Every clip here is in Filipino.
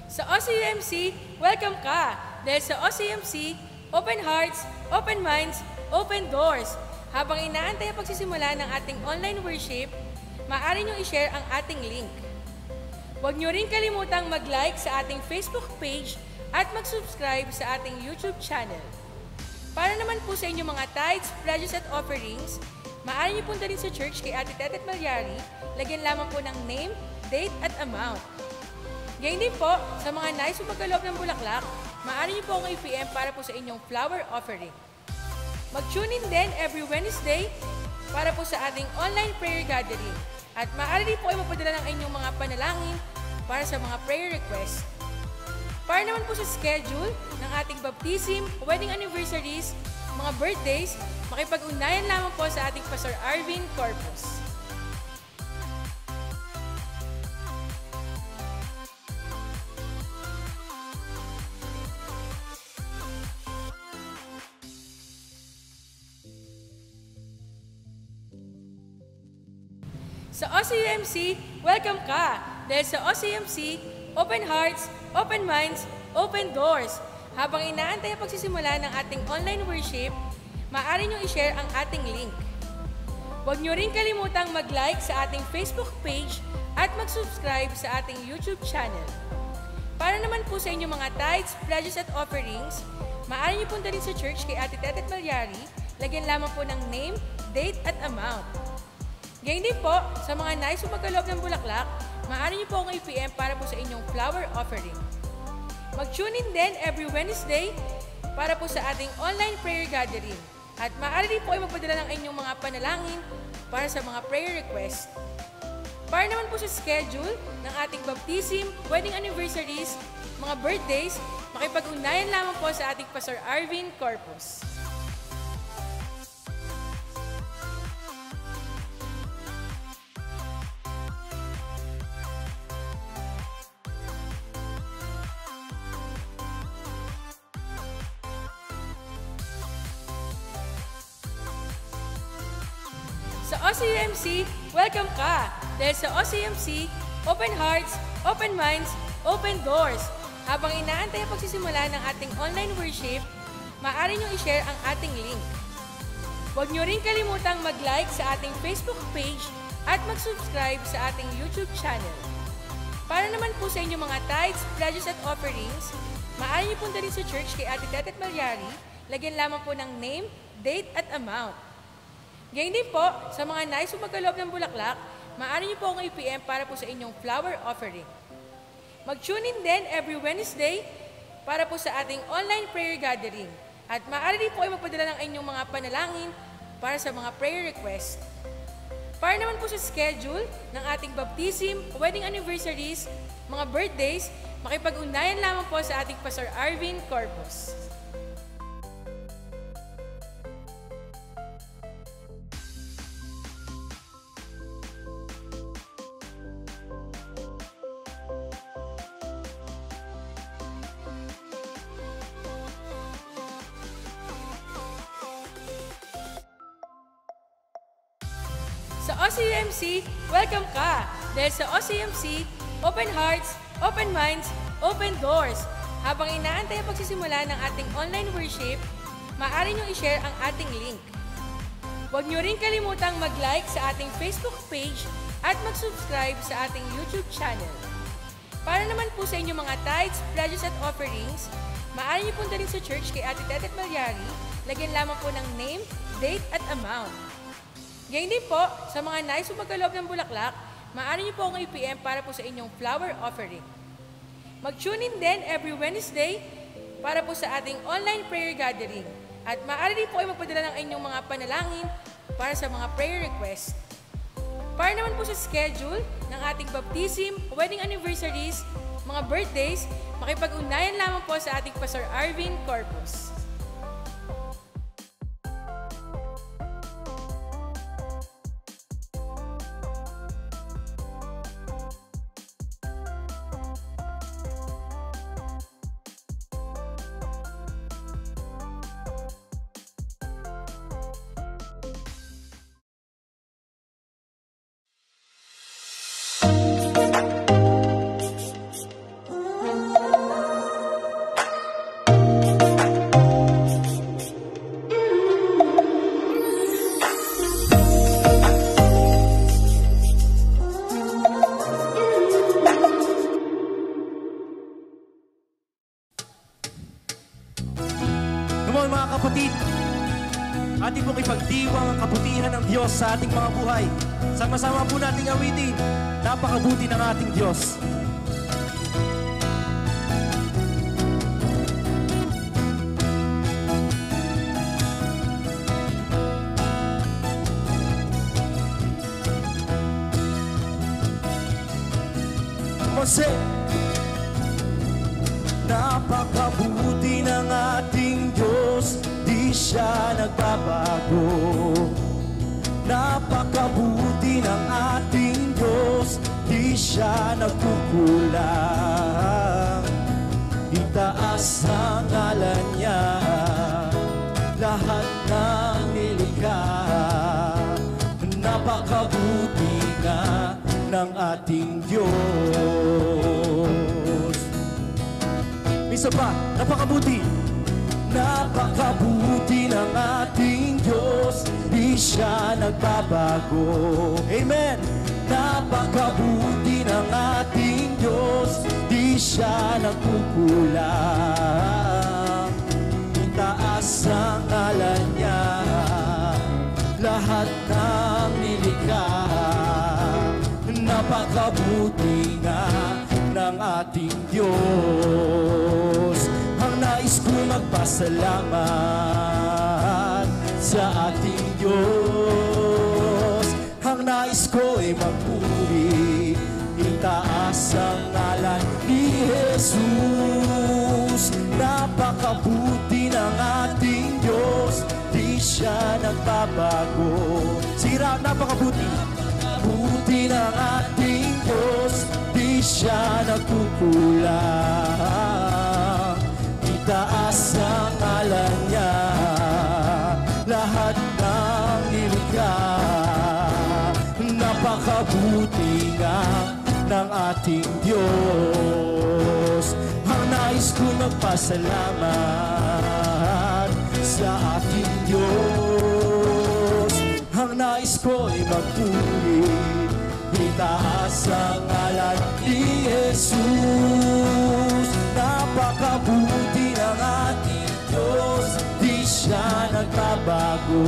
Sa OCUMC, welcome ka! Dahil sa OCUMC, open hearts, open minds, open doors. Habang inaantay ang pagsisimula ng ating online worship, maaari nyo i-share ang ating link. Huwag nyo rin kalimutang mag-like sa ating Facebook page at mag-subscribe sa ating YouTube channel. Para naman po sa inyong mga tithes, pledges at offerings, maaari nyo punta rin sa church kay Ate Tetet Malyari, lagyan lamang po ng name, date at amount. Gayun din po, sa mga nais magkaloob ng bulaklak, maaari nyo po akong i-PM para po sa inyong flower offering. Mag-tune in din every Wednesday para po sa ating online prayer gathering. At maaari rin po ay mapadala ng inyong mga panalangin para sa mga prayer requests. Para naman po sa schedule ng ating baptism, wedding anniversaries, mga birthdays, makipag-ugnayan lamang po sa ating Pastor Arvin Corpus. Sa OCUMC, welcome ka! Dahil sa OCUMC, open hearts, open minds, open doors. Habang inaantay ang pagsisimula ng ating online worship, maaari nyo i-share ang ating link. Huwag nyo rin kalimutang mag-like sa ating Facebook page at mag-subscribe sa ating YouTube channel. Para naman po sa inyong mga tithes, pledges at offerings, maaari nyo punta rin sa church kay Ate Tetet Malyari, lagyan lamang po ng name, date at amount. Gayun din po, sa mga nais magkaloob ng bulaklak, maaari niyo po akong i-PM para po sa inyong flower offering. Mag-tune in din every Wednesday para po sa ating online prayer gathering. At maaari rin po ay magpadala ng inyong mga panalangin para sa mga prayer requests. Para naman po sa schedule ng ating baptism, wedding anniversaries, mga birthdays, makipag-ugnayan lamang po sa ating Pastor Arvin Corpus. Sa OCUMC, welcome ka! Dahil sa OCUMC, open hearts, open minds, open doors. Habang inaantay ang pagsisimula ng ating online worship, maaari nyo i-share ang ating link. Huwag nyo rin kalimutang mag-like sa ating Facebook page at mag-subscribe sa ating YouTube channel. Para naman po sa inyong mga tithes, pledges at offerings, maaari nyo punta rin sa church kay Ate Tetet Malyari, lagyan lamang po ng name, date at amount. Gayun din po, sa mga nais magkaloob ng bulaklak, maaari niyo po akong i-PM para po sa inyong flower offering. Mag-tune in din every Wednesday para po sa ating online prayer gathering. At maaari rin po ay magpadala ng inyong mga panalangin para sa mga prayer requests. Para naman po sa schedule ng ating baptism, wedding anniversaries, mga birthdays, makipag-ugnayan lamang po sa ating Pastor Arvin Corpus. Sa OCUMC, welcome ka! Dahil sa OCUMC, open hearts, open minds, open doors. Habang inaantay ang pagsisimula ng ating online worship, maaari nyo i-share ang ating link. Huwag nyo rin kalimutang mag-like sa ating Facebook page at mag-subscribe sa ating YouTube channel. Para naman po sa inyong mga tithes, pledges at offerings, maaari nyo punta rin sa church kay Ate Tetet Malyari, lagyan lamang po ng name, date at amount. Gayun din po, sa mga nais magkaloob ng bulaklak, maaari niyo po akong i-PM para po sa inyong flower offering. Mag-tune in din every Wednesday para po sa ating online prayer gathering. At maaari rin po ay magpadala ng inyong mga panalangin para sa mga prayer requests. Para naman po sa schedule ng ating baptism, wedding anniversaries, mga birthdays, makipag-ugnayan lamang po sa ating Pastor Arvin Corpus. kapatid, ating pong ipagdiwang ang kabutihan ng Diyos sa ating mga buhay. Sama-sama po nating awitin, napakabuti ng ating Diyos. Jose, napakabuti ng ating Diyos, di siya nagbabago. Napakabuti ng ating Diyos, di siya nagkukulang. Itaas ang ngalan niya, lahat ng nilikha. Napakabuti nga ng ating Diyos. Isa pa, napakabuti. Napakabuti ng ating Diyos, di siya nagbabago. Amen. Napakabuti ng ating Diyos, di siya nagkukulang. Itaas ang ngalan niya, lahat ng nilikha. Napakabuti nga ng ating Diyos. Ang nais ko magpasalamat sa ating Diyos. Ang nais ko ay magpuri, itaas ang ngalan ni Jesus. Napakabuti ng ating Diyos, di siya nagbabago. Sira, napakabuti. Buti ng ating Diyos, di siya nagkukulang. Itaas ang ngalan niya, lahat ng nilikha. Napakabuti nga ng ating Diyos. Ang nais ko magpasalamat sa ating Diyos. Ang nais ko ay magpuri, itaas ang ngalan ni Jesus. Napakabuti ng ating Diyos, di siya nagbabago.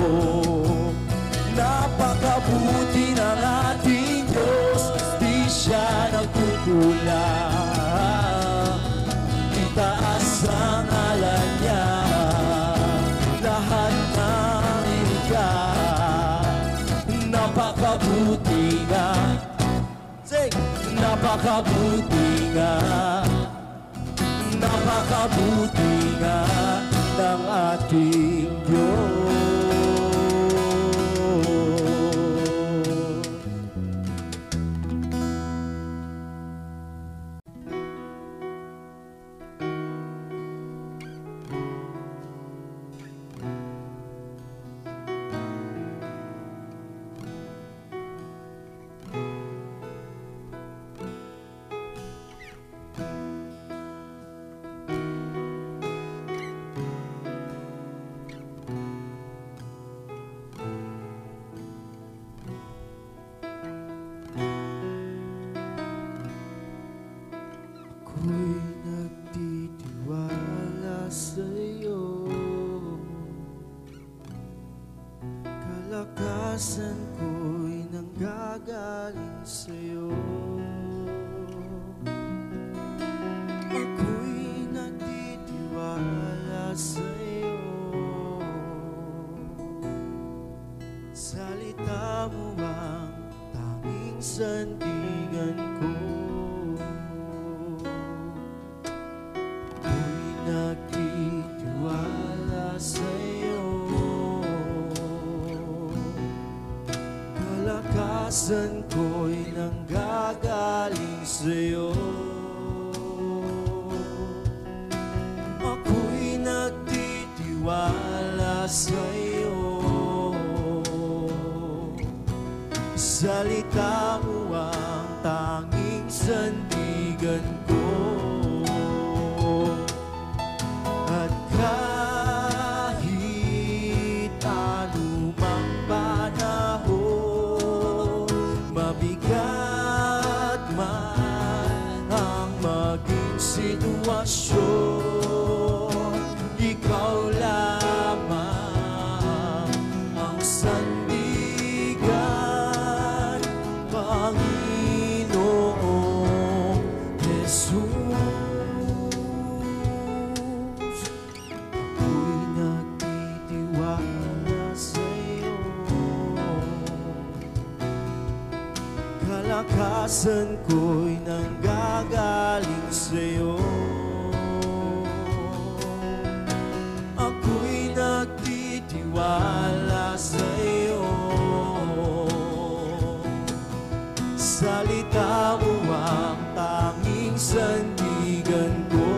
Napakabuti ng ating Diyos, di siya nagkukulang. Itaas ang ngalan niya, lahat ng nilikha. Napakabuti nga, sing! Napakabuti nga, napakabuti nga ng ating Diyos. Ako'y nagtitiwala sa'yo, kalakasan ko'y nanggagaling sa'yo. Ako'y nagtitiwala sa'yo, salita mo ang tanging sandigan ko. Nagtitiwala sa'yo, kalakasan ko'y nanggagaling sa'yo. Ako'y nagtitiwala sa'yo, salita mo ang tanging sandigan ko. At kahit anumang panahon, mabigat man ang maging sitwasyon, ikaw lang kalakasan ko'y nanggagaling sa'yo. Ako'y nagtitiwala sa'yo. Salita mo ang tanging sandigan ko.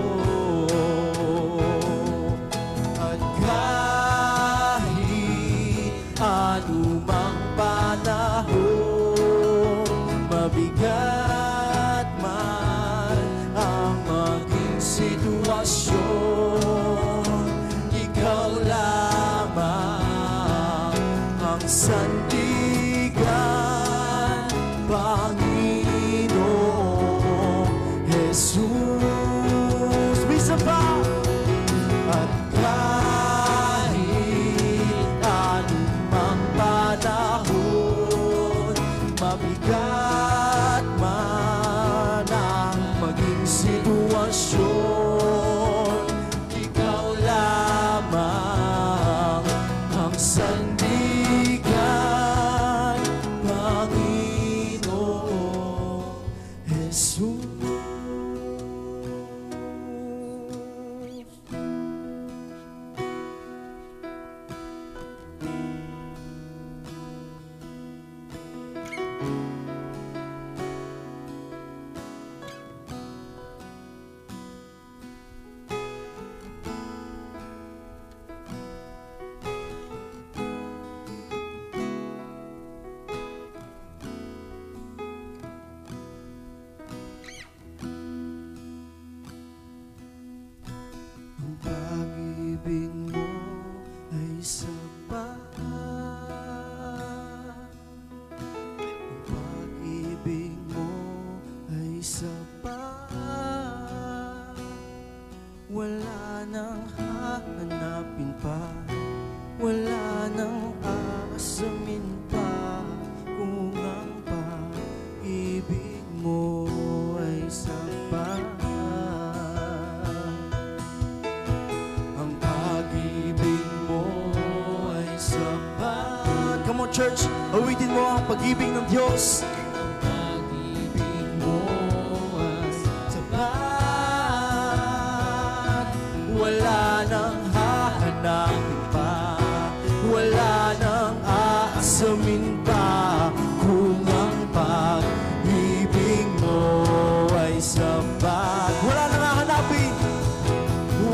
At kahit anumang panahon, mabigat man ang maging sitwasyon, ikaw lamang ang sandigan, Panginoong Jesus. Bisa pa! At kahit anumang panahon, mabigat man ang maging sitwasyon, ikaw lamang ang sandigan, Panginoong Jesus. Ang pag-ibig mo ay sapat. Ang pag-ibig mo ay sapat. Wala nang hahanapin pa, wala nang aasamin pa, kung ang pag-ibig mo ay sapat. Ang pag-ibig mo ay sapat. Come on, church, awitin mo ang pag-ibig ng Diyos. Ang pag-ibig mo ay sapat. Wala nang hahanapin pa, wala nang aasamin pa, kung ang pag-ibig mo ay sapat. Wala nang hahanapin,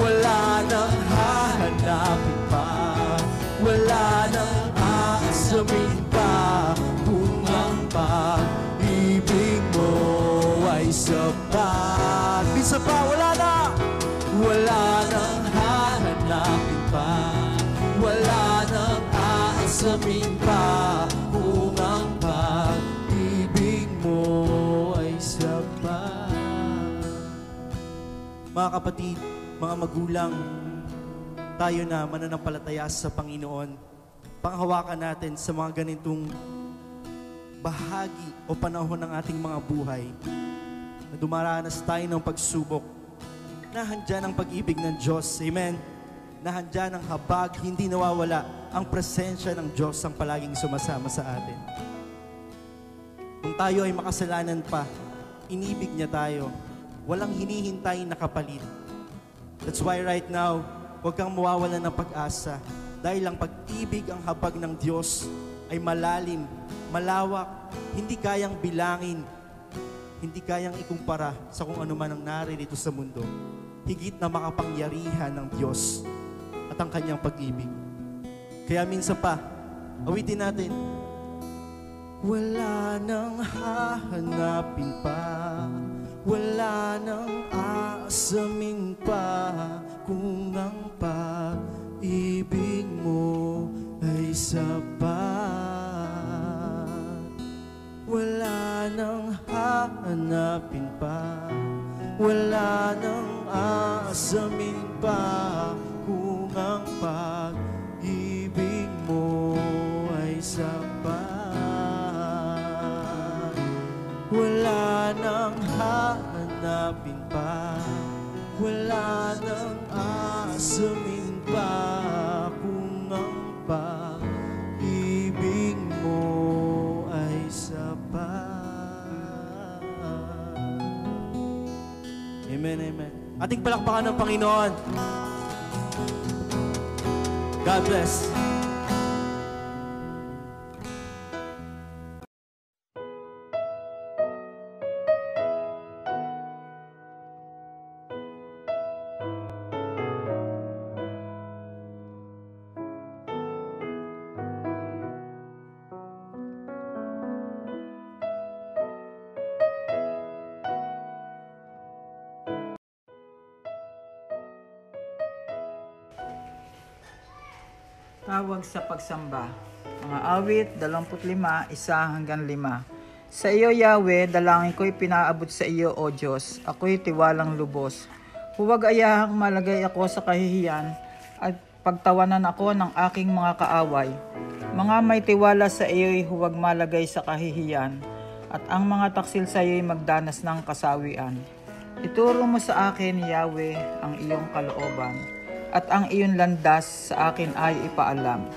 wala nang hahanapin pa, wala nang aasamin pa, kung ang pag-ibig mo ay sapat. Bisa pa, wala na, wala nang hahanapin pa, wala nang aasamin pa, kung ang pag-ibig mo ay sapat. Mga kapatid, mga magulang, tayo na mananampalataya sa Panginoon, panghawakan natin sa mga ganitong bahagi o panahon ng ating mga buhay na dumaranas tayo ng pagsubok. Nahandyan ang pag-ibig ng Diyos. Amen. Nahandyan ang habag, hindi nawawala ang presensya ng Diyos ang palaging sumasama sa atin. Kung tayo ay makasalanan pa, inibig niya tayo. Walang hinihintay na kapalit. That's why right now, huwag kang mawawalan ng pag-asa. Dahil ang pag-ibig, ang habag ng Diyos ay malalim, malawak, hindi kayang bilangin, hindi kayang ikumpara sa kung ano man ang naririto sa mundo. Higit na makapangyarihan ng Diyos at ang kanyang pag-ibig. Kaya minsan pa, awitin natin. Wala nang hahanapin pa, wala nang aasamin pa, kung ang pag-ibig mo ay sapat. Wala nang hahanapin pa, wala nang aasamin pa, kung ang pag-ibig mo ay sapat. Wala nang hahanapin pa, wala nang aasamin pa, kung ang pag-ibig mo ay sapat. Ating palakpakan ng Panginoon. God bless. Tawag sa pagsamba. Mga awit 25, 1-5. Sa iyo, Yahweh, dalangin ko'y pinaabot sa iyo, O Diyos. Ako'y tiwalang lubos. Huwag ayahang malagay ako sa kahihiyan at pagtawanan ako ng aking mga kaaway. Mga may tiwala sa iyo'y huwag malagay sa kahihiyan at ang mga taksil sa iyo'y magdanas ng kasawian. Ituro mo sa akin, Yahweh, ang iyong kalooban at ang iyong landas sa akin ay ipaalam.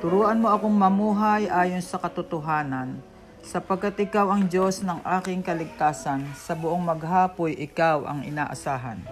Turuan mo akong mamuhay ayon sa katotohanan, sapagkat ikaw ang Diyos ng aking kaligtasan, sa buong maghapoy ikaw ang inaasahan.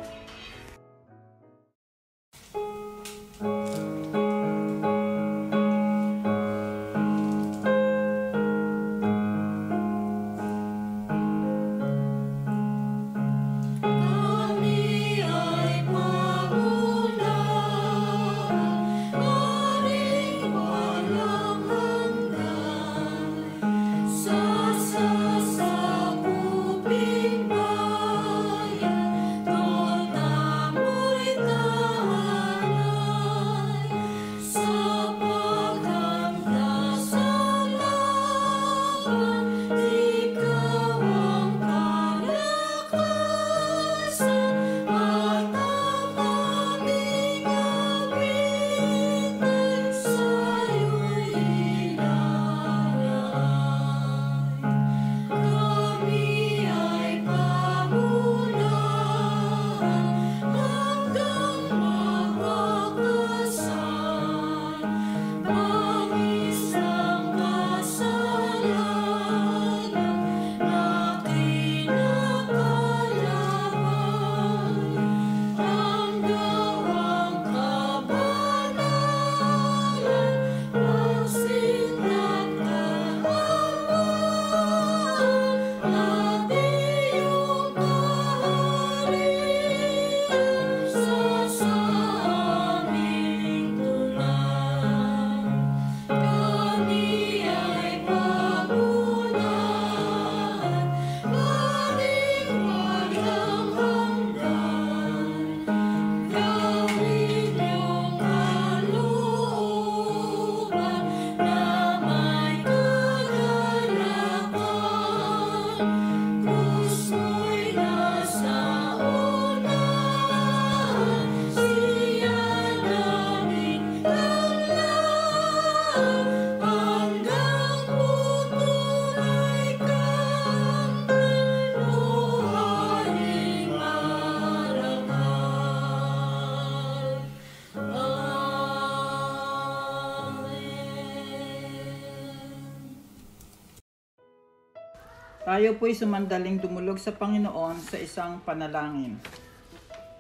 Tayo po'y sumandaling dumulog sa Panginoon sa isang panalangin.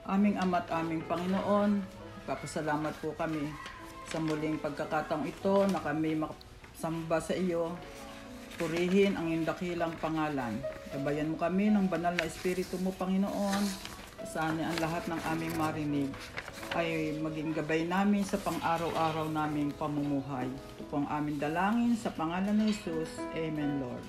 Aming Ama at aming Panginoon, papasalamat po kami sa muling pagkakataong ito na kami makasamba sa iyo. Purihin ang iyong dakilang pangalan. Gabayan mo kami ng banal na Espiritu mo, Panginoon. Saan ang lahat ng aming marinig ay maging gabay namin sa pang-araw-araw naming pamumuhay. Ito po ang aming dalangin sa pangalan ng Jesus. Amen, Lord.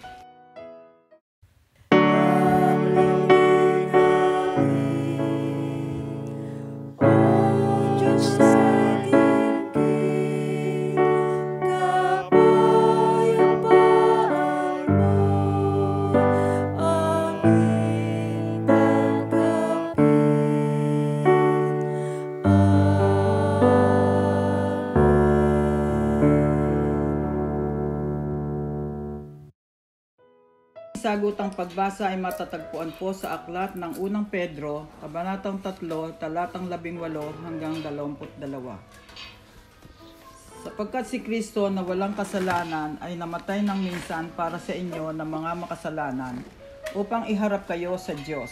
Sagutang pagbasa ay matatagpuan po sa aklat ng unang Pedro, kabanatang 3, talatang 18 hanggang 22. Sapagkat si Kristo na walang kasalanan ay namatay ng minsan para sa inyo na mga makasalanan, upang iharap kayo sa Diyos.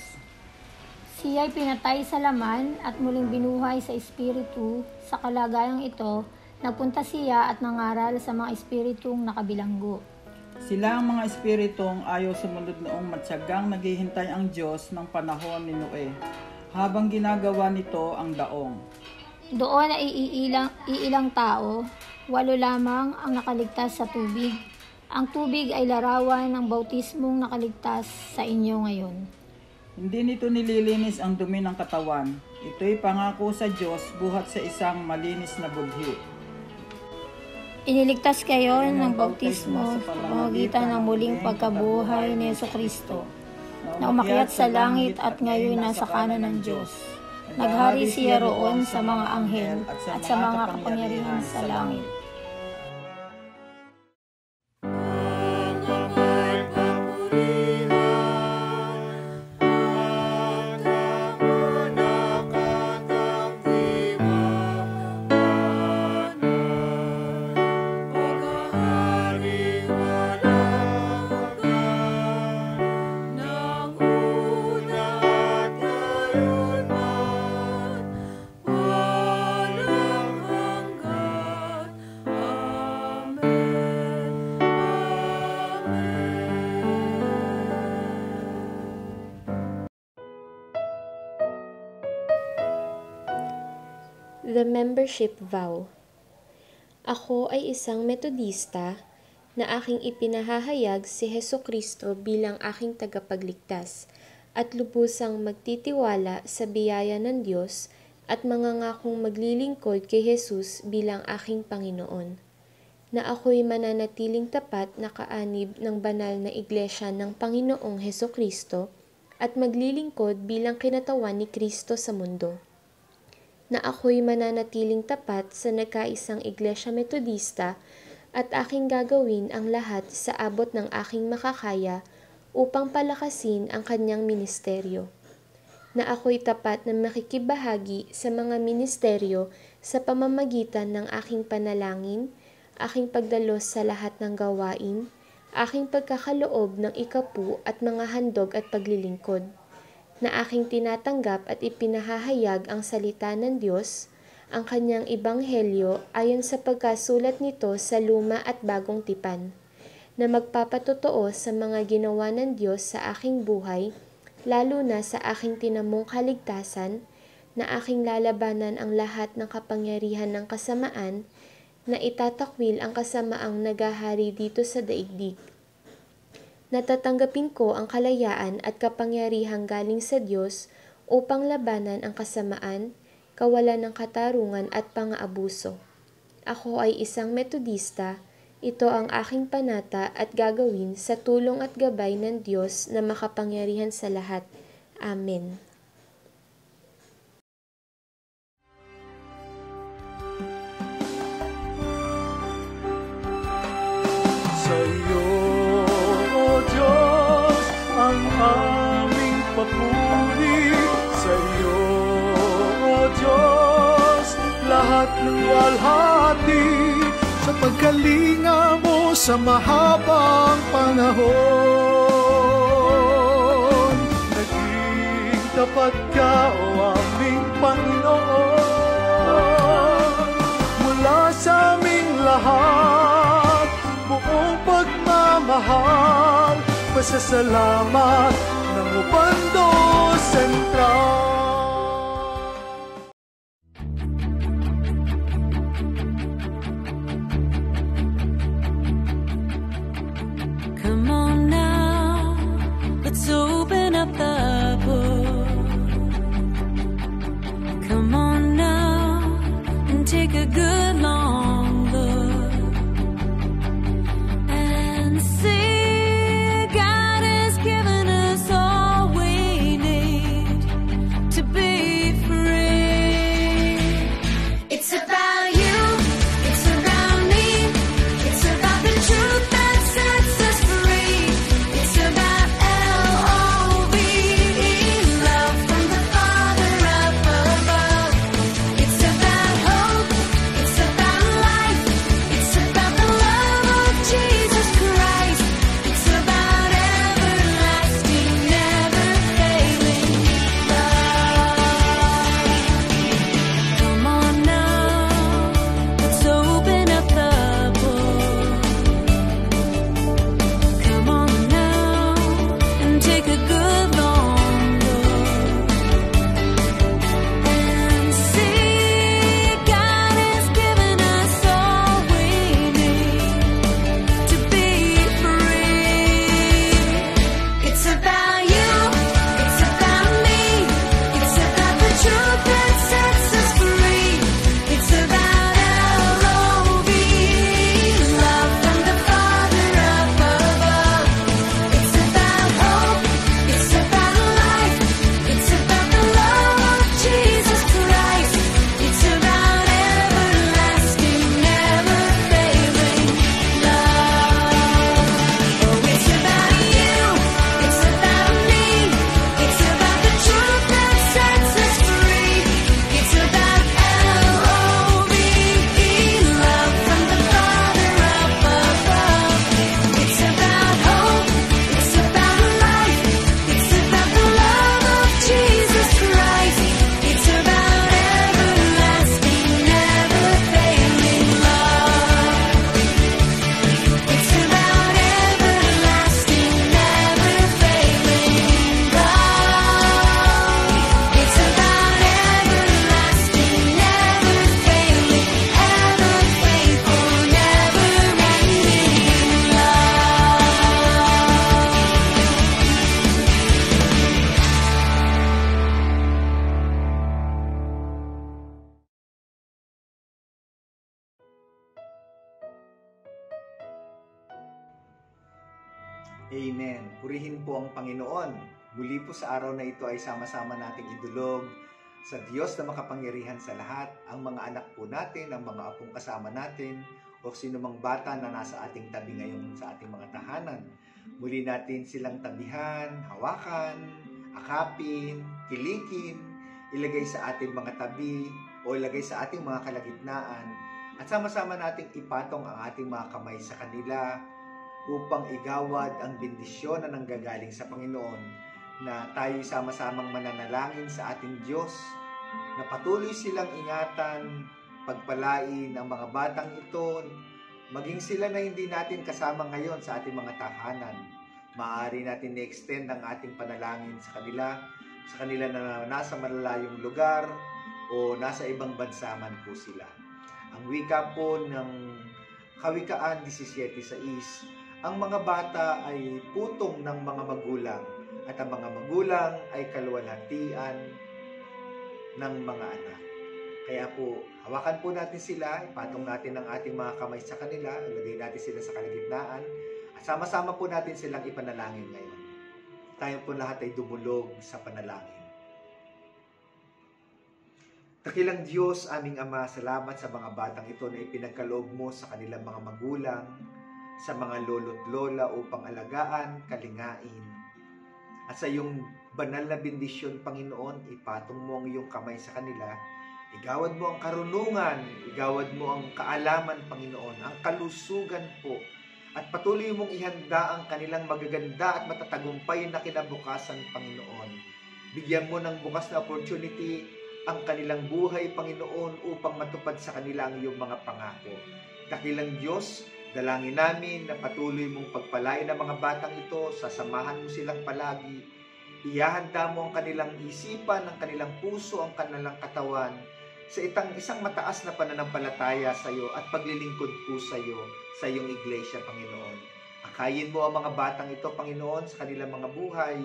Siya ay pinatay sa laman at muling binuhay sa espiritu. Sa kalagayang ito, nagpunta siya at nangaral sa mga espiritong nakabilanggo. Sila ang mga espiritong ayaw sumunod noong matyagang naghihintay ang Diyos ng panahon ni Noe, habang ginagawa nito ang daong. Doon ay iilang tao, 8 lamang ang nakaligtas sa tubig. Ang tubig ay larawan ng bautismong nakaligtas sa inyo ngayon. Hindi nito nililinis ang dumi ng katawan. Ito'y pangako sa Diyos buhat sa isang malinis na budhi. Iniligtas kayo ng bautismo sa pamamagitan ng muling pagkabuhay ni Jesucristo, na umakyat sa langit at ngayon nasa kanan ng Diyos. Naghari siya roon sa mga anghel at sa mga kapangyarihan sa langit. The Membership Vow. Ako ay isang Metodista na aking ipinahahayag si Jesucristo bilang aking tagapagligtas at lubusang magtitiwala sa biyaya ng Diyos at mangangakong maglilingkod kay Jesus bilang aking Panginoon. Na ako'y mananatiling tapat na kaanib ng banal na iglesia ng Panginoong Jesucristo at maglilingkod bilang kinatawan ni Kristo sa mundo. Na ako'y mananatiling tapat sa nagkaisang Iglesia Metodista at aking gagawin ang lahat sa abot ng aking makakaya upang palakasin ang kanyang ministeryo. Na ako'y tapat na makikibahagi sa mga ministeryo sa pamamagitan ng aking panalangin, aking pagdalos sa lahat ng gawain, aking pagkakaloob ng ikapu at mga handog at paglilingkod. Na aking tinatanggap at ipinahahayag ang salita ng Diyos, ang kanyang ebanghelyo ayon sa pagkasulat nito sa luma at bagong tipan, na magpapatotoo sa mga ginawa ng Diyos sa aking buhay, lalo na sa aking tinamong kaligtasan, na aking lalabanan ang lahat ng kapangyarihan ng kasamaan, na itatakwil ang kasamaang nagahari dito sa daigdig. Natatanggapin ko ang kalayaan at kapangyarihang galing sa Diyos upang labanan ang kasamaan, kawalan ng katarungan at pang-aabuso. Ako ay isang Metodista, ito ang aking panata at gagawin sa tulong at gabay ng Diyos na makapangyarihan sa lahat. Amen. Sa iyo, O Diyos, ang aming papuri. Sa iyo, O Diyos, lahat ng walhati. Sa pagkalinga mo sa mahabang panahon, naging tapat ka, O aming Panginoon. Mula sa aming lahat, buong pagmamahal, pasasalamat ng Ubando Sentral. Come on now, let's open up the book. Come on now and take a good long look and see God has given us all we need to be free. It's about you, it's about me, it's about the truth that sets us free. It's about LOVE. Amen. Purihin po ang Panginoon. Muli po sa araw na ito ay sama-sama nating idulog sa Diyos na makapangyarihan sa lahat, ang mga anak po natin, ang mga apong kasama natin, o sino mang bata na nasa ating tabi ngayon sa ating mga tahanan. Muli natin silang tabihan, hawakan, akapin, kilikin, ilagay sa ating mga tabi o ilagay sa ating mga kalagitnaan at sama-sama nating ipatong ang ating mga kamay sa kanila upang igawad ang bendisyon na nanggagaling sa Panginoon, na tayo sama-samang mananalangin sa ating Diyos na patuloy silang ingatan, pagpalain ang mga batang ito, maging sila na hindi natin kasama ngayon sa ating mga tahanan. Maaari natin i-extend ang ating panalangin sa kanila na nasa malalayong lugar o nasa ibang bansa man po sila. Ang wika po ng Kawikaan 17:6, ang mga bata ay putong ng mga magulang at ang mga magulang ay kaluwalhatian ng mga anak. Kaya po, hawakan po natin sila, ipatong natin ang ating mga kamay sa kanila, ilagay natin sila sa kalagitnaan, at sama-sama po natin silang ipanalangin ngayon. Tayo po lahat ay dumulog sa panalangin. Dakilang Diyos, aming Ama, salamat sa mga batang ito na ipinagkaloob mo sa kanilang mga magulang, sa mga lolo't lola upang alagaan, kalingain. At sa iyong banal na bendisyon, Panginoon, ipatong mo ang iyong kamay sa kanila. Igawad mo ang karunungan, igawad mo ang kaalaman, Panginoon, ang kalusugan po. At patuloy mong ihanda ang kanilang magaganda at matatagumpay na kinabukasan, Panginoon. Bigyan mo ng bukas na opportunity ang kanilang buhay, Panginoon, upang matupad sa kanila ang iyong mga pangako. Dakilang Diyos, dalangin namin na patuloy mong pagpalain ang mga batang ito, sasamahan mo silang palagi, ihahanda mo ang kanilang isipan, ang kanilang puso, ang kanilang katawan sa isang mataas na pananampalataya sa iyo at paglilingkod po sa iyo, sa iyong iglesia, Panginoon. Akayin mo ang mga batang ito, Panginoon, sa kanilang mga buhay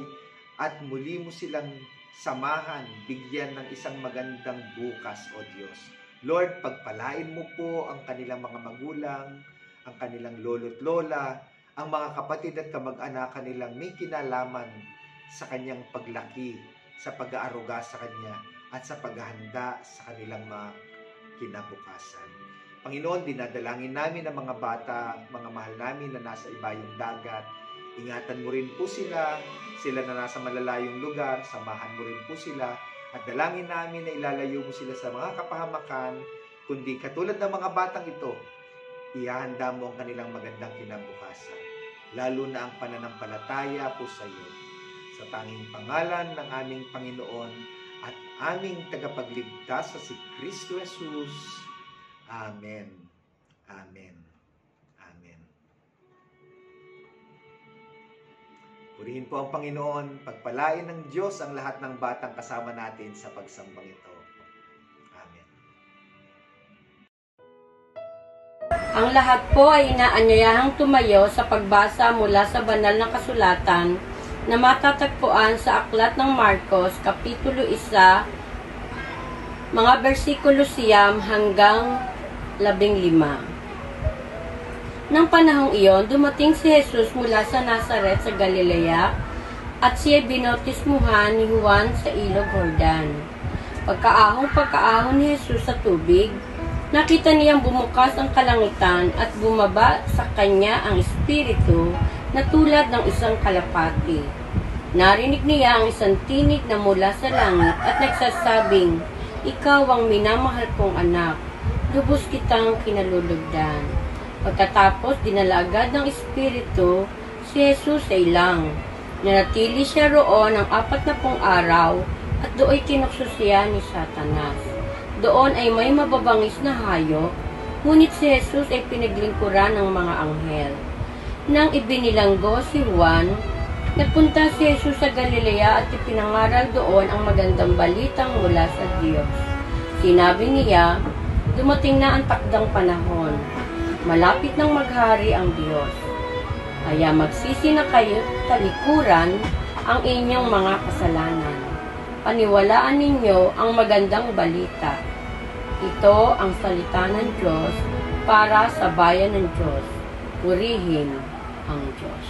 at muli mo silang samahan, bigyan ng isang magandang bukas, O Diyos. Lord, pagpalain mo po ang kanilang mga magulang, ang kanilang lolo't lola, ang mga kapatid at kamag-anak nilang may kinalaman sa kanyang paglaki, sa pag-aaruga sa kanya, at sa paghahanda sa kanilang mga kinabukasan. Panginoon, dinadalangin namin ang mga bata, mga mahal namin na nasa ibayong dagat. Ingatan mo rin po sila na nasa malalayong lugar, samahan mo rin po sila, at dalangin namin na ilalayo mo sila sa mga kapahamakan, kundi katulad ng mga batang ito, ihahanda mo ang kanilang magandang kinabukasan, lalo na ang pananampalataya po sa iyo. Sa tanging pangalan ng aming Panginoon at aming tagapagligtas sa si Kristo Jesus. Amen. Amen. Amen. Purihin po ang Panginoon, pagpalain ng Diyos ang lahat ng batang kasama natin sa pagsambang ito. Ang lahat po ay inaanyayahang tumayo sa pagbasa mula sa banal na kasulatan na matatagpuan sa Aklat ng Marcos, Kapitulo 1, mga versikulo 9 hanggang 15. Nang panahong iyon, dumating si Jesus mula sa Nazaret sa Galilea at siya binautismuhan ni Juan sa ilog Jordan. Pagkaahon ni Jesus sa tubig, nakita niyang bumukas ang kalangitan at bumaba sa kanya ang Espiritu na tulad ng isang kalapati. Narinig niya ang isang tinig na mula sa langit at nagsasabing, "Ikaw ang minamahal kong anak, lubos kitang kinalulugdan." Pagkatapos, dinala agad ng Espiritu si Jesus sa ilang. Nanatili siya roon ng 40 araw at doon tinukso siya ni Satanas. Doon ay may mababangis na hayop, ngunit si Jesus ay pinaglingkuran ng mga anghel. Nang ibinilanggo si Juan, nagpunta si Jesus sa Galilea at ipinangaral doon ang magandang balitang mula sa Diyos. Sinabi niya, dumating na ang takdang panahon. Malapit nang maghari ang Diyos. Kaya magsisi na kayo talikuran ang inyong mga kasalanan. Paniwalaan ninyo ang magandang balita. Ito ang salita ng Diyos para sa bayan ng Diyos. Purihin ang Diyos.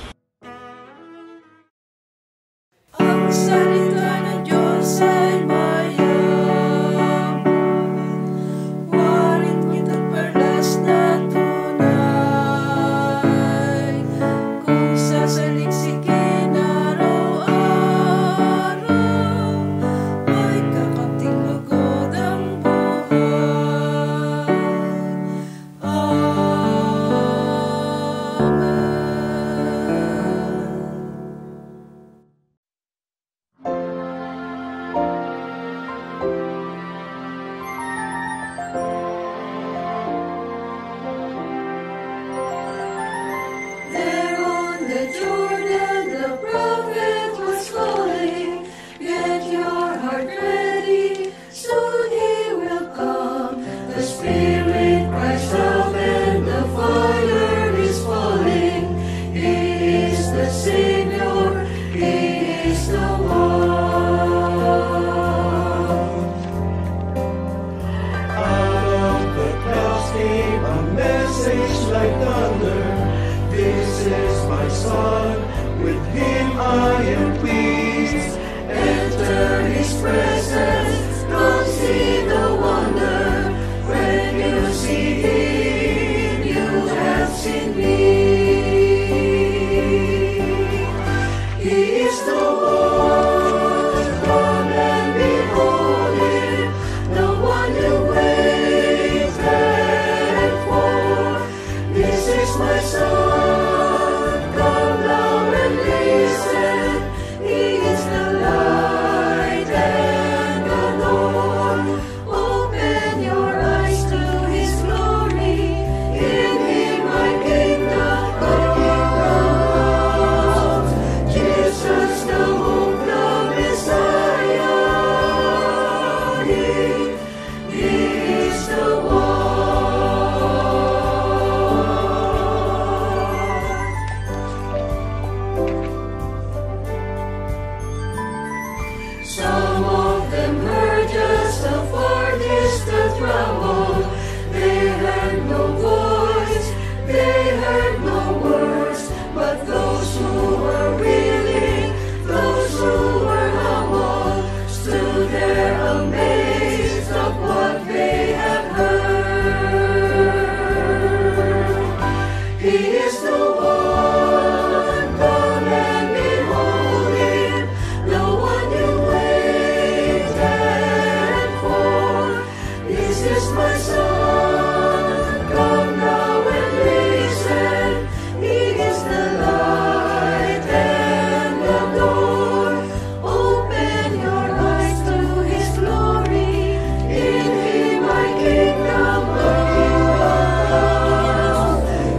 With him I am pleased. Enter his presence, come see the wonder. When you see him, you have seen me. He is the one, come and behold him, the one you waited for. This is my son, come now and listen. He is the light and the Lord. Open your eyes to his glory. In him my kingdom comes. Jesus the hope, the Messiah. He is the one. Some of them heard just a far distant rumble. They heard no voice, they heard no words. But those who were willing, those who were humble, stood there amazed of what they had heard. He is the one, come and behold him, the one you waited for. This is my son, come now and listen. He is the light and the door. Open your eyes to his glory. In him my kingdom comes.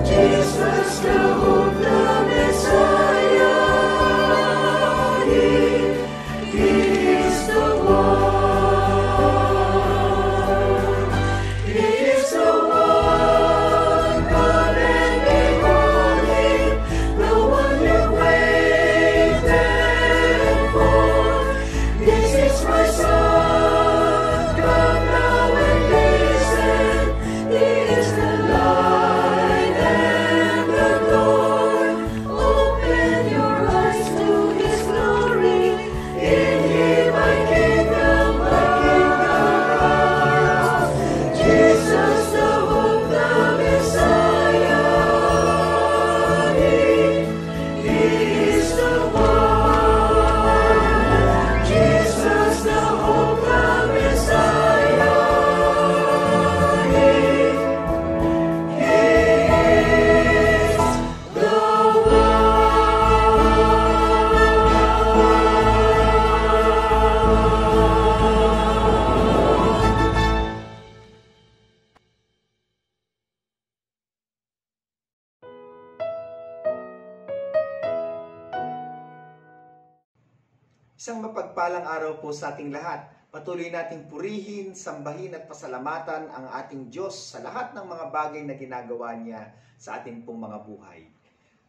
Jesus the hope, the Messiah. He is the one. He is the one. Come and behold him, the one you waited for. This is my son. Come now and listen. He is the light and the door. Open your eyes to his glory. In him my kingdom comes. Jesus the hope, the Messiah. He is the one. Jesus the hope, the Messiah. He is the Isang mapagpalang araw po sa ating lahat. Patuloy nating purihin, sambahin at pasalamatan ang ating Diyos sa lahat ng mga bagay na ginagawa niya sa ating pong mga buhay.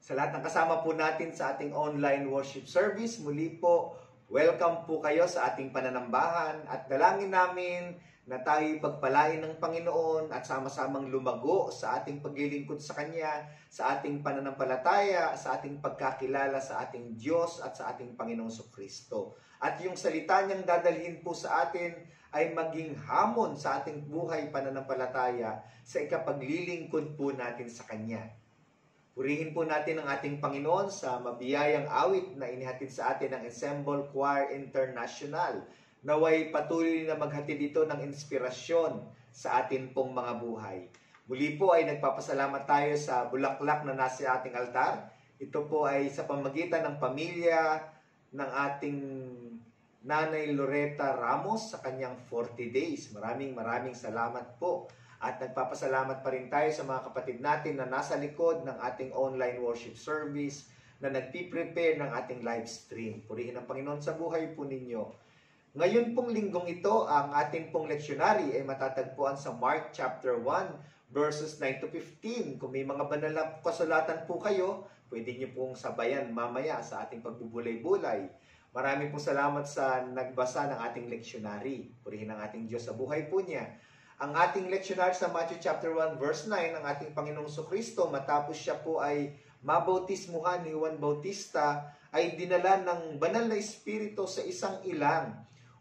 Sa lahat ng kasama po natin sa ating online worship service, muli po, welcome po kayo sa ating pananambahan at dalangin namin na tayo pagpalain ng Panginoon at sama-samang lumago sa ating paglilingkod sa Kanya, sa ating pananampalataya, sa ating pagkakilala sa ating Diyos at sa ating Panginoong Kristo. At yung salita niyang dadalhin po sa atin ay maging hamon sa ating buhay pananampalataya sa ikapaglilingkod po natin sa Kanya. Purihin po natin ang ating Panginoon sa mabiyayang awit na inihatid sa atin ng Ensemble Choir International. Naway patuloy na maghatid dito ng inspirasyon sa atin pong mga buhay. Muli po ay nagpapasalamat tayo sa bulaklak na nasa ating altar. Ito po ay sa pamagitan ng pamilya ng ating Nanay Loretta Ramos sa kanyang 40 days. Maraming salamat po. At nagpapasalamat pa rin tayo sa mga kapatid natin na nasa likod ng ating online worship service na nagpiprepare ng ating live stream. Purihin ang Panginoon sa buhay po ninyo. Ngayon pong linggong ito, ang ating pong leksyonary ay matatagpuan sa Mark chapter 1, verses 9 to 15. Kung may mga banal na kasulatan po kayo, pwede niyo pong sabayan mamaya sa ating pagbubulay-bulay. Maraming pong salamat sa nagbasa ng ating leksyonary. Purihin ang ating Diyos sa buhay po niya. Ang ating leksyonary sa Matthew chapter 1, verse 9, ang ating Panginoong Kristo, matapos siya po ay mabautismuhan ni Juan Bautista, ay dinala ng banal na espiritu sa isang ilang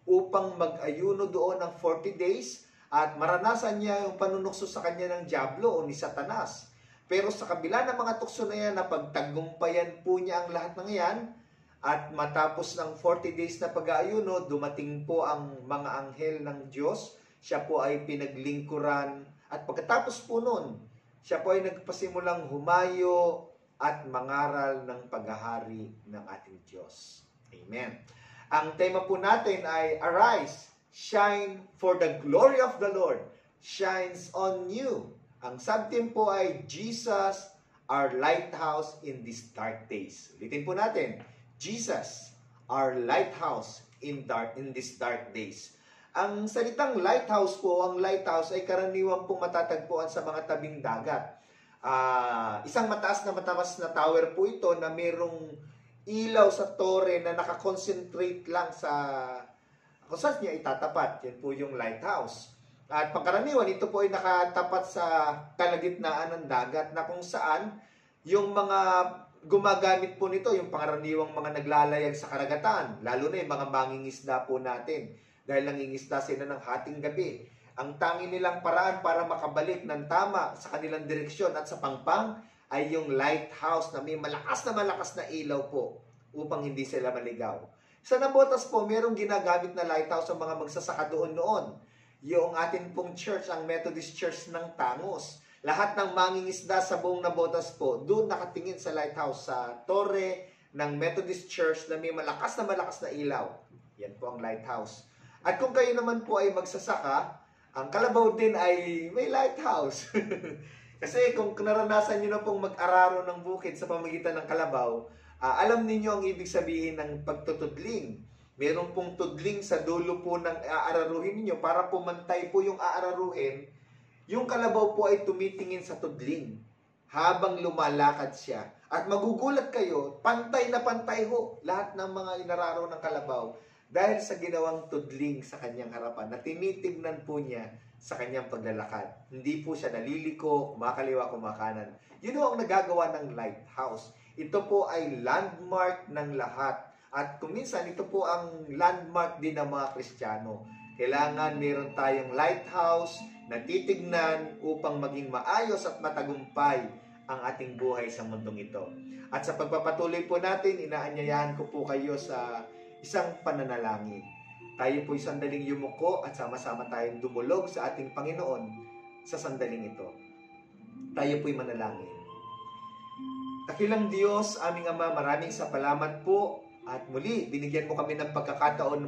upang mag-ayuno doon ng 40 days at maranasan niya yung panunukso sa kanya ng Diablo o ni Satanas. Pero sa kabila ng mga tukso na yan, napagtagumpayan po niya ang lahat ng yan. At matapos ng 40 days na pag-aayuno, dumating po ang mga anghel ng Diyos. Siya po ay pinaglingkuran. At pagkatapos po nun, siya po ay nagpasimulang humayo at mangaral ng paghahari ng ating Diyos. Amen. Ang tema po natin ay Arise, Shine, for the glory of the Lord shines on you. Ang subtheme po ay Jesus, our lighthouse in these dark days. Ulitin po natin, Jesus, our lighthouse in these dark days. Ang salitang lighthouse po, ang lighthouse ay karaniwang pong matatagpuan sa mga tabing dagat. Isang mataas na tower po ito na mayroong ilaw sa tore na nakakonsentrate lang sa kung saan niya itatapat. Yan po yung lighthouse. At pangkaraniwan, ito po ay nakatapat sa kalagitnaan ng dagat na kung saan yung mga gumagamit po nito, yung pangaraniwang mga naglalayag sa karagatan, lalo na yung mga mangingisda po natin. Dahil nangingisda sila ng hating gabi. Ang tangi nilang paraan para makabalik ng tama sa kanilang direksyon at sa pangpang ay yung lighthouse na may malakas na ilaw po upang hindi sila maligaw. Sa Nabotas po, mayroong ginagamit na lighthouse ang mga magsasaka doon noon. Yung atin pong church, ang Methodist Church ng Tangos. Lahat ng mangingisda sa buong Nabotas po, doon nakatingin sa lighthouse, sa tore ng Methodist Church na may malakas na ilaw. Yan po ang lighthouse. At kung kayo naman po ay magsasaka, ang Kalabaw din ay may lighthouse. Kasi kung naranasan nyo na pong mag-araro ng bukid sa pamagitan ng kalabaw, alam ninyo ang ibig sabihin ng pagtutudling. Meron pong tudling sa dulo po ng aararuhin ninyo para pumantay po yung aararuhin. Yung kalabaw po ay tumitingin sa tudling habang lumalakad siya. At magugulat kayo, pantay na pantay ho lahat ng mga inararo ng kalabaw dahil sa ginawang tudling sa kanyang harapan na tinitignan po niya sa kanyang paglalakad. Hindi po siya naliliko, kumakaliwa, kumakanan. Yun ho ang nagagawa ng lighthouse. Ito po ay landmark ng lahat. At kuminsan, ito po ang landmark din ng mga Kristiyano. Kailangan meron tayong lighthouse na titignan upang maging maayos at matagumpay ang ating buhay sa mundong ito. At sa pagpapatuloy po natin, inaanyayahan ko po kayo sa isang pananalangin. Tayo po'y sandaling yumuko at sama-sama tayong dumulog sa ating Panginoon sa sandaling ito. Tayo po'y manalangin. Dakilang Diyos, aming Ama, maraming salamat po at muli, binigyan mo kami ng pagkakataon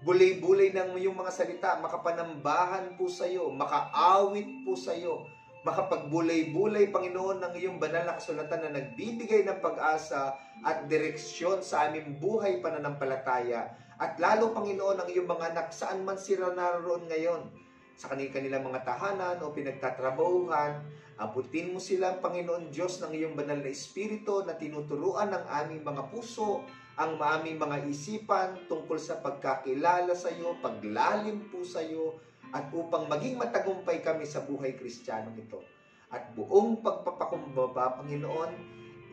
bulay-bulay ng iyong mga salita, makapanambahan po sa iyo, makaawit po sa iyo, makapagbulay-bulay, Panginoon, ng iyong banal na kasulatan na nagbibigay ng pag-asa at direksyon sa aming buhay pananampalataya. At lalo, Panginoon, ang iyong mga anak, saan man sila naroon ngayon, sa kanilang mga tahanan o pinagtatrabahuhan, abutin mo sila, Panginoon Diyos, ng iyong banal na espiritu na tinuturuan ng aming mga puso, ang aming mga isipan tungkol sa pagkakilala sa iyo, paglalim po sa iyo, at upang maging matagumpay kami sa buhay Kristiyano ito. At buong pagpapakumbaba, Panginoon,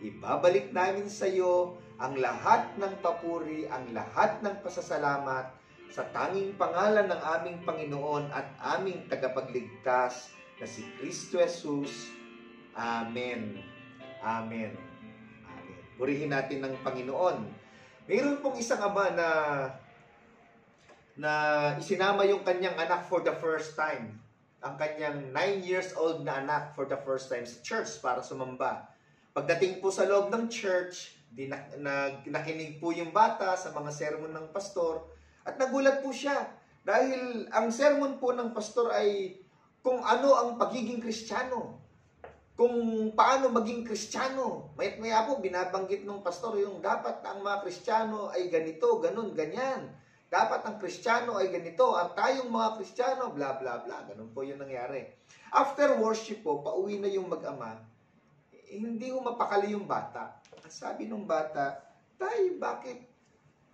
ibabalik namin sa iyo ang lahat ng papuri, ang lahat ng pasasalamat sa tanging pangalan ng aming Panginoon at aming tagapagligtas na si Kristo Jesus. Amen. Amen. Amen. Purihin natin ng Panginoon. Mayroon pong isang ama na isinama yung kanyang anak for the first time. Ang kanyang 9 years old na anak for the first time sa church para sumamba. Pagdating po sa loob ng church, nakinig po yung bata sa mga sermon ng pastor at nagulat po siya. Dahil ang sermon po ng pastor ay kung ano ang pagiging Kristiyano. Kung paano maging Kristiyano. Mayat-maya po, binabanggit ng pastor yung dapat ang mga Kristiyano ay ganito, ganun, ganyan. Dapat ang Kristiyano ay ganito. At tayong mga Kristiyano, bla bla bla. Ganun po yung nangyari. After worship po, pauwi na yung mag-ama. Hindi ko mapakali yung bata. Sabi ng bata, Tay, bakit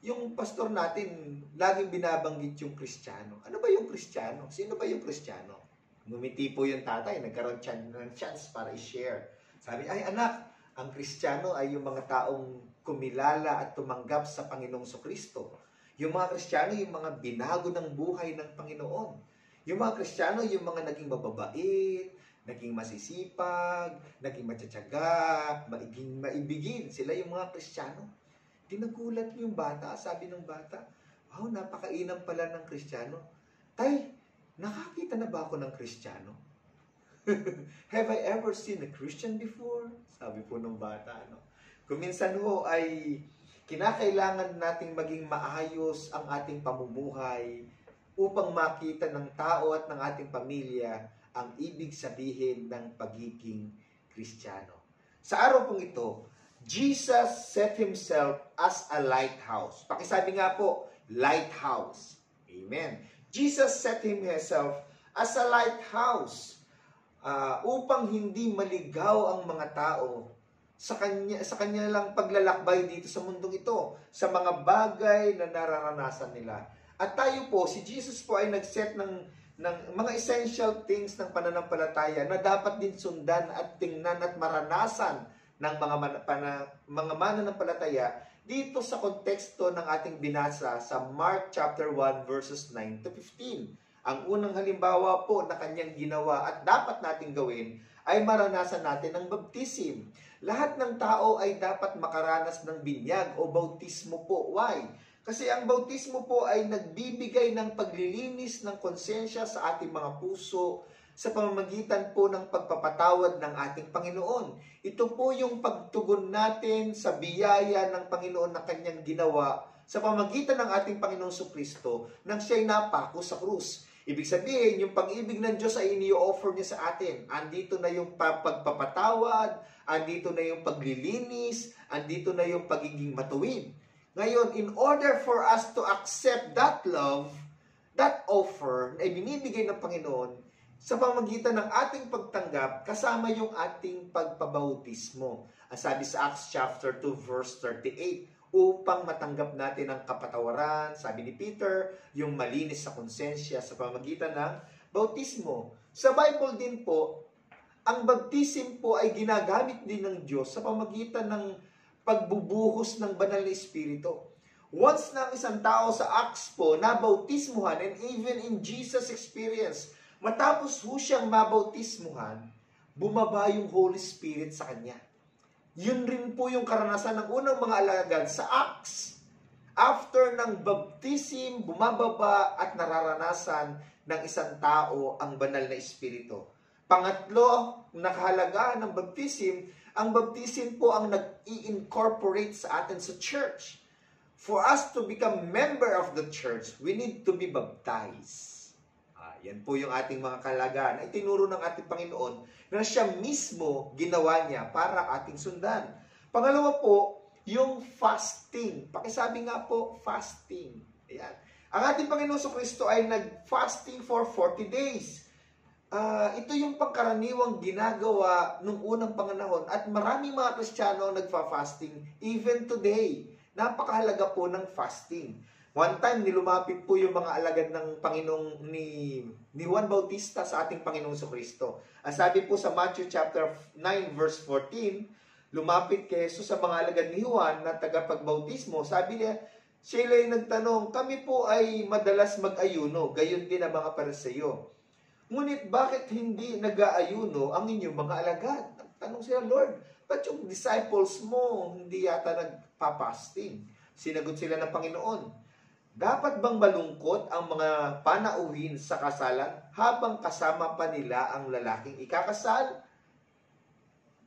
yung pastor natin laging binabanggit yung Kristiyano? Ano ba yung Kristiyano? Sino ba yung Kristiyano? Ngumiti po yung tatay, nagkaroon ng chance para i-share. Sabi, ay anak, Ang Kristiyano ay yung mga taong kumilala at tumanggap sa Panginoong Kristo. Yung mga Kristiyano, yung mga binago ng buhay ng Panginoon. Yung mga Kristiyano, yung mga naging mababait, naging masisipag, naging matsatsaga, maibigin. Sila yung mga Kristiyano. Dinagulat yung bata, sabi ng bata, wow, napakainam pala ng Kristiyano. Tay, nakakita na ba ako ng Kristiyano? Have I ever seen a Christian before? Sabi po ng bata. Kung minsan ho ay kinakailangan nating maging maayos ang ating pamumuhay upang makita ng tao at ng ating pamilya ang ibig sabihin ng pagiging Kristiyano. Sa araw pong ito, Jesus set Himself as a lighthouse. Pakisabi nga po, lighthouse. Amen. Jesus set Himself as a lighthouse upang hindi maligaw ang mga tao sa kanya lang paglalakbay dito sa mundong ito, sa mga bagay na nararanasan nila. At tayo po, si Jesus po ay nag-set ng mga essential things ng pananampalataya na dapat din sundan at tingnan at maranasan ng mga mananampalataya dito sa konteksto ng ating binasa sa Mark chapter 1 verses 9 to 15. Ang unang halimbawa po na kanyang ginawa at dapat nating gawin ay maranasan natin ang baptism. Lahat ng tao ay dapat makaranas ng binyag o bautismo po. Why? Kasi ang bautismo po ay nagbibigay ng paglilinis ng konsensya sa ating mga puso sa pamamagitan po ng pagpapatawad ng ating Panginoon. Ito po yung pagtugon natin sa biyaya ng Panginoon na kanyang ginawa sa pamamagitan ng ating Panginoong Kristo nang siya'y napako sa krus. Ibig sabihin, yung pag-ibig ng Diyos ay ini-offer niya sa atin. Andito na yung pagpapatawad, andito na yung paglilinis, andito na yung pagiging matuwid. Ngayon, in order for us to accept that love, that offer na ibinibigay ng Panginoon, sa pamamagitan ng ating pagtanggap, kasama yung ating pagpabautismo. Ang sabi sa Acts chapter 2 verse 38, upang matanggap natin ang kapatawaran, sabi ni Peter, yung malinis sa konsensya sa pamamagitan ng bautismo. Sa Bible din po, ang baptism po ay ginagamit din ng Diyos sa pamamagitan ng pagbubuhos ng banal na Espiritu. Once na isang tao sa Acts po nabautismuhan, and even in Jesus' experience, matapos ho siyang mabautismuhan, bumaba yung Holy Spirit sa kanya. Yun rin po yung karanasan ng unang mga alagad sa Acts. After ng baptism, bumababa at nararanasan ng isang tao ang banal na Espiritu. Pangatlo, nakahalagahan ng baptism, ang baptism po ang nag-i-incorporate sa atin sa church. For us to become member of the church, we need to be baptized. Yan po yung ating mga kalagahan. Ay tinuro ng ating Panginoon na siya mismo ginawa niya para ating sundan. Pangalawa po, yung fasting. Pakisabi nga po, fasting. Ayan. Ang ating Panginoon Kristo ay nag-fasting for 40 days. Ito yung pangkaraniwang ginagawa nung unang panganahon at maraming mga Kristiyano ang nagfa-fasting even today. Napakahalaga po ng fasting. One time, nilumapit po yung mga alagad ng Panginoong ni Juan Bautista sa ating Panginoong Kristo. Ang sabi po sa Matthew chapter 9 verse 14, lumapit kay Jesus sa mga alagad ni Juan na tagapagbautismo. Sabi niya, sila ay nagtanong, kami po ay madalas mag-ayuno, gayon din ang mga Pariseo. Ngunit bakit hindi nag-aayuno ang inyong mga alagad? Tanong sila, Lord, ba't yung disciples mo hindi yata nagpa-fasting? Sinagot sila ng Panginoon, dapat bang malungkot ang mga panauhin sa kasalan habang kasama pa nila ang lalaking ikakasal?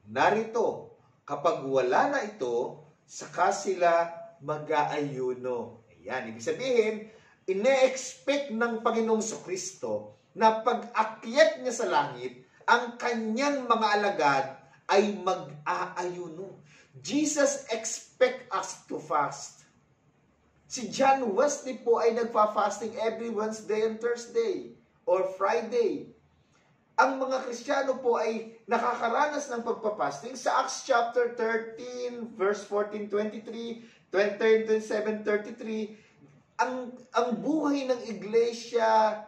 Narito, kapag wala na ito, saka sila mag-aayuno. Ayan, ibig sabihin, ine-expect ng Panginoong Kristo na pag-akyat niya sa langit, ang kanyang mga alagad ay mag-aayuno. Jesus expect us to fast. Si John Wesley po ay nagpa-fasting every Wednesday and Thursday or Friday. Ang mga Kristiyano po ay nakakaranas ng pagpapasting sa Acts chapter 13, verse 14, 23, 27, 33. 33. Ang buhay ng iglesia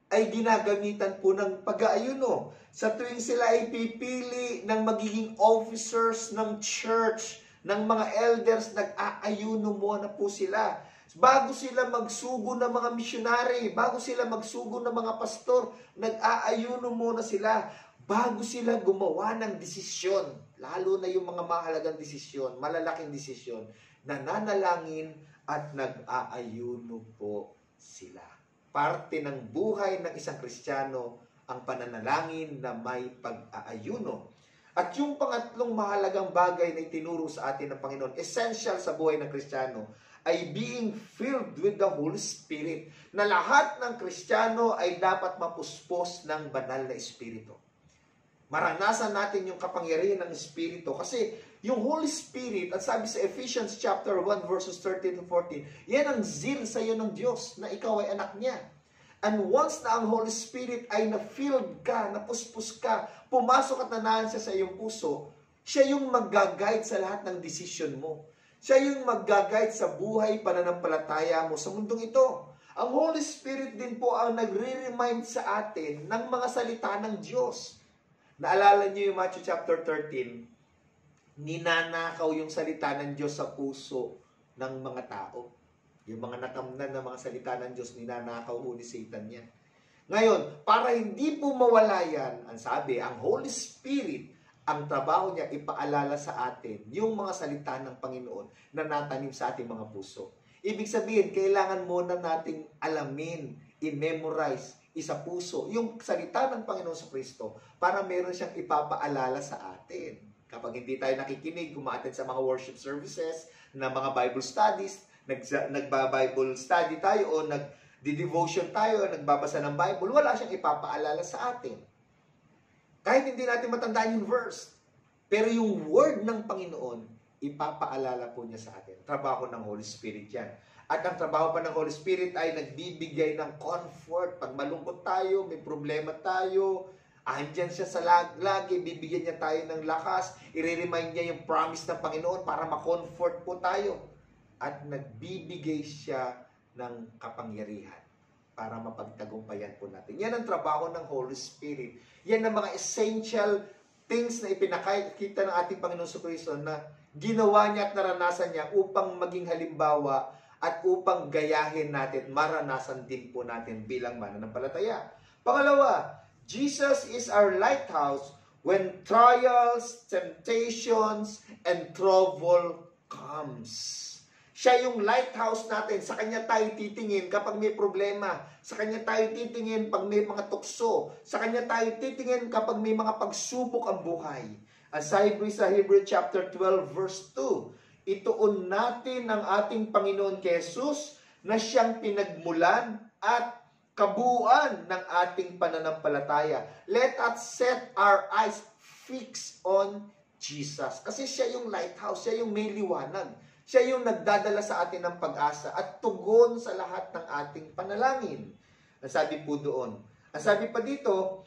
ay ginagamitan po ng pag-aayuno. Sa tuwing sila ay pipili ng magiging officers ng church, ng mga elders, nag-aayuno muna po sila. Bago sila magsugo ng mga misyonary, bago sila magsugo ng mga pastor, nag-aayuno muna sila. Bago sila gumawa ng desisyon, lalo na yung mga mahalagang desisyon, malalaking desisyon, nananalangin at nag-aayuno po sila. Parte ng buhay ng isang Kristiyano ang pananalangin na may pag-aayuno. At yung pangatlong mahalagang bagay na itinuro sa atin ng Panginoon, essential sa buhay ng Kristiyano, ay being filled with the Holy Spirit. Na lahat ng Kristiyano ay dapat mapuspos ng banal na Espiritu. Maranasan natin yung kapangyarihan ng Espiritu kasi yung Holy Spirit, at sabi sa Ephesians chapter 1 verses 13 to 14, yan ang zeal sa iyo ng Diyos na ikaw ay anak niya. And once na ang Holy Spirit ay na-filled ka, napuspos ka, pumasok at nanahan siya sa iyong puso, siya yung mag-guide sa lahat ng decision mo. Siya yung mag-guide sa buhay pananampalataya mo sa mundong ito. Ang Holy Spirit din po ang nagre-remind sa atin ng mga salita ng Diyos. Naalala niyo yung Matthew chapter 13, ninanakaw yung salita ng Diyos sa puso ng mga tao. Yung mga natamnan na mga salita ng Diyos, ninanakaw ni Satan yan. Ngayon, para hindi po mawala yan, ang sabi, ang Holy Spirit, ang trabaho niya ipaalala sa atin yung mga salita ng Panginoon na natanim sa ating mga puso. Ibig sabihin, kailangan muna nating alamin, i-memorize, isa puso, yung salita ng Panginoon sa Kristo para meron siyang ipapaalala sa atin. Kapag hindi tayo nakikinig, kumaattend sa mga worship services, na mga Bible studies, nagba-Bible study tayo o nag-devotion tayo o nagbabasa ng Bible, wala siyang ipapaalala sa atin. Kahit hindi natin matandaan yung verse, pero yung word ng Panginoon, ipapaalala po niya sa atin. Trabaho ng Holy Spirit yan. At ang trabaho pa ng Holy Spirit ay nagbibigay ng comfort. Pag malungkot tayo, may problema tayo, andyan siya sa lagi, bibigyan niya tayo ng lakas, i-remind niya yung promise ng Panginoon para ma-comfort po tayo. At nagbibigay siya ng kapangyarihan para mapagtagumpayan po natin. Yan ang trabaho ng Holy Spirit. Yan ang mga essential things na ipinakita ng ating Panginoon Jesucristo na ginawa niya at naranasan niya upang maging halimbawa at upang gayahin natin, maranasan din po natin bilang mananampalataya. Pangalawa, Jesus is our lighthouse when trials, temptations, and trouble comes. Siya yung lighthouse natin. Sa Kanya tayo titingin kapag may problema. Sa Kanya tayo titingin pag may mga tukso. Sa Kanya tayo titingin kapag may mga pagsubok ang buhay. Ang sabi sa Hebrew chapter 12 verse 2, ituon natin ang ating Panginoon kay Jesus na siyang pinagmulan at kabuuan ng ating pananampalataya. Let us set our eyes fixed on Jesus. Kasi siya yung lighthouse, siya yung may liwanag. Siya yung nagdadala sa atin ng pag-asa at tugon sa lahat ng ating panalangin. Ang sabi po doon. Ang sabi pa dito,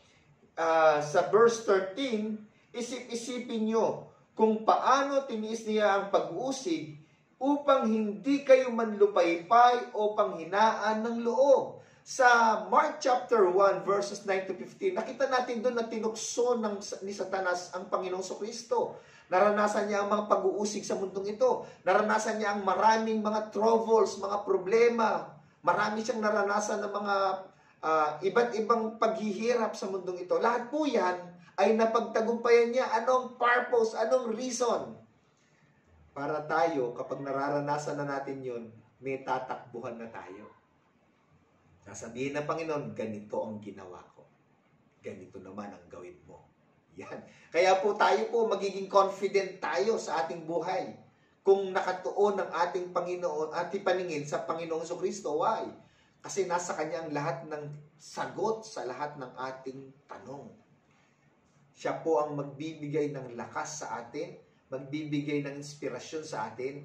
sa verse 13, isip-isipin nyo kung paano tiniis niya ang pag-uusig upang hindi kayo manlupaypay o panghinaan ng loob. Sa Mark chapter 1 verses 9 to 15, nakita natin doon na tinukso ni Satanas ang Panginoong Jesucristo. Naranasan niya ang mga pag-uusig sa mundong ito. Naranasan niya ang maraming mga troubles, mga problema. Marami siyang naranasan ng mga iba't ibang paghihirap sa mundong ito. Lahat po yan ay napagtagumpayan niya. Anong purpose? Anong reason? Para tayo, kapag nararanasan na natin yun, may tatakbuhan na tayo. Sasabihin ng Panginoon, ganito ang ginawa ko. Ganito naman ang gawin mo. Yan. Kaya po tayo po magiging confident tayo sa ating buhay kung nakatuon ang ating Panginoon, ating paningin sa Panginoong Jesucristo. Why? Kasi nasa Kanya ang lahat ng sagot sa lahat ng ating tanong. Siya po ang magbibigay ng lakas sa atin, magbibigay ng inspirasyon sa atin,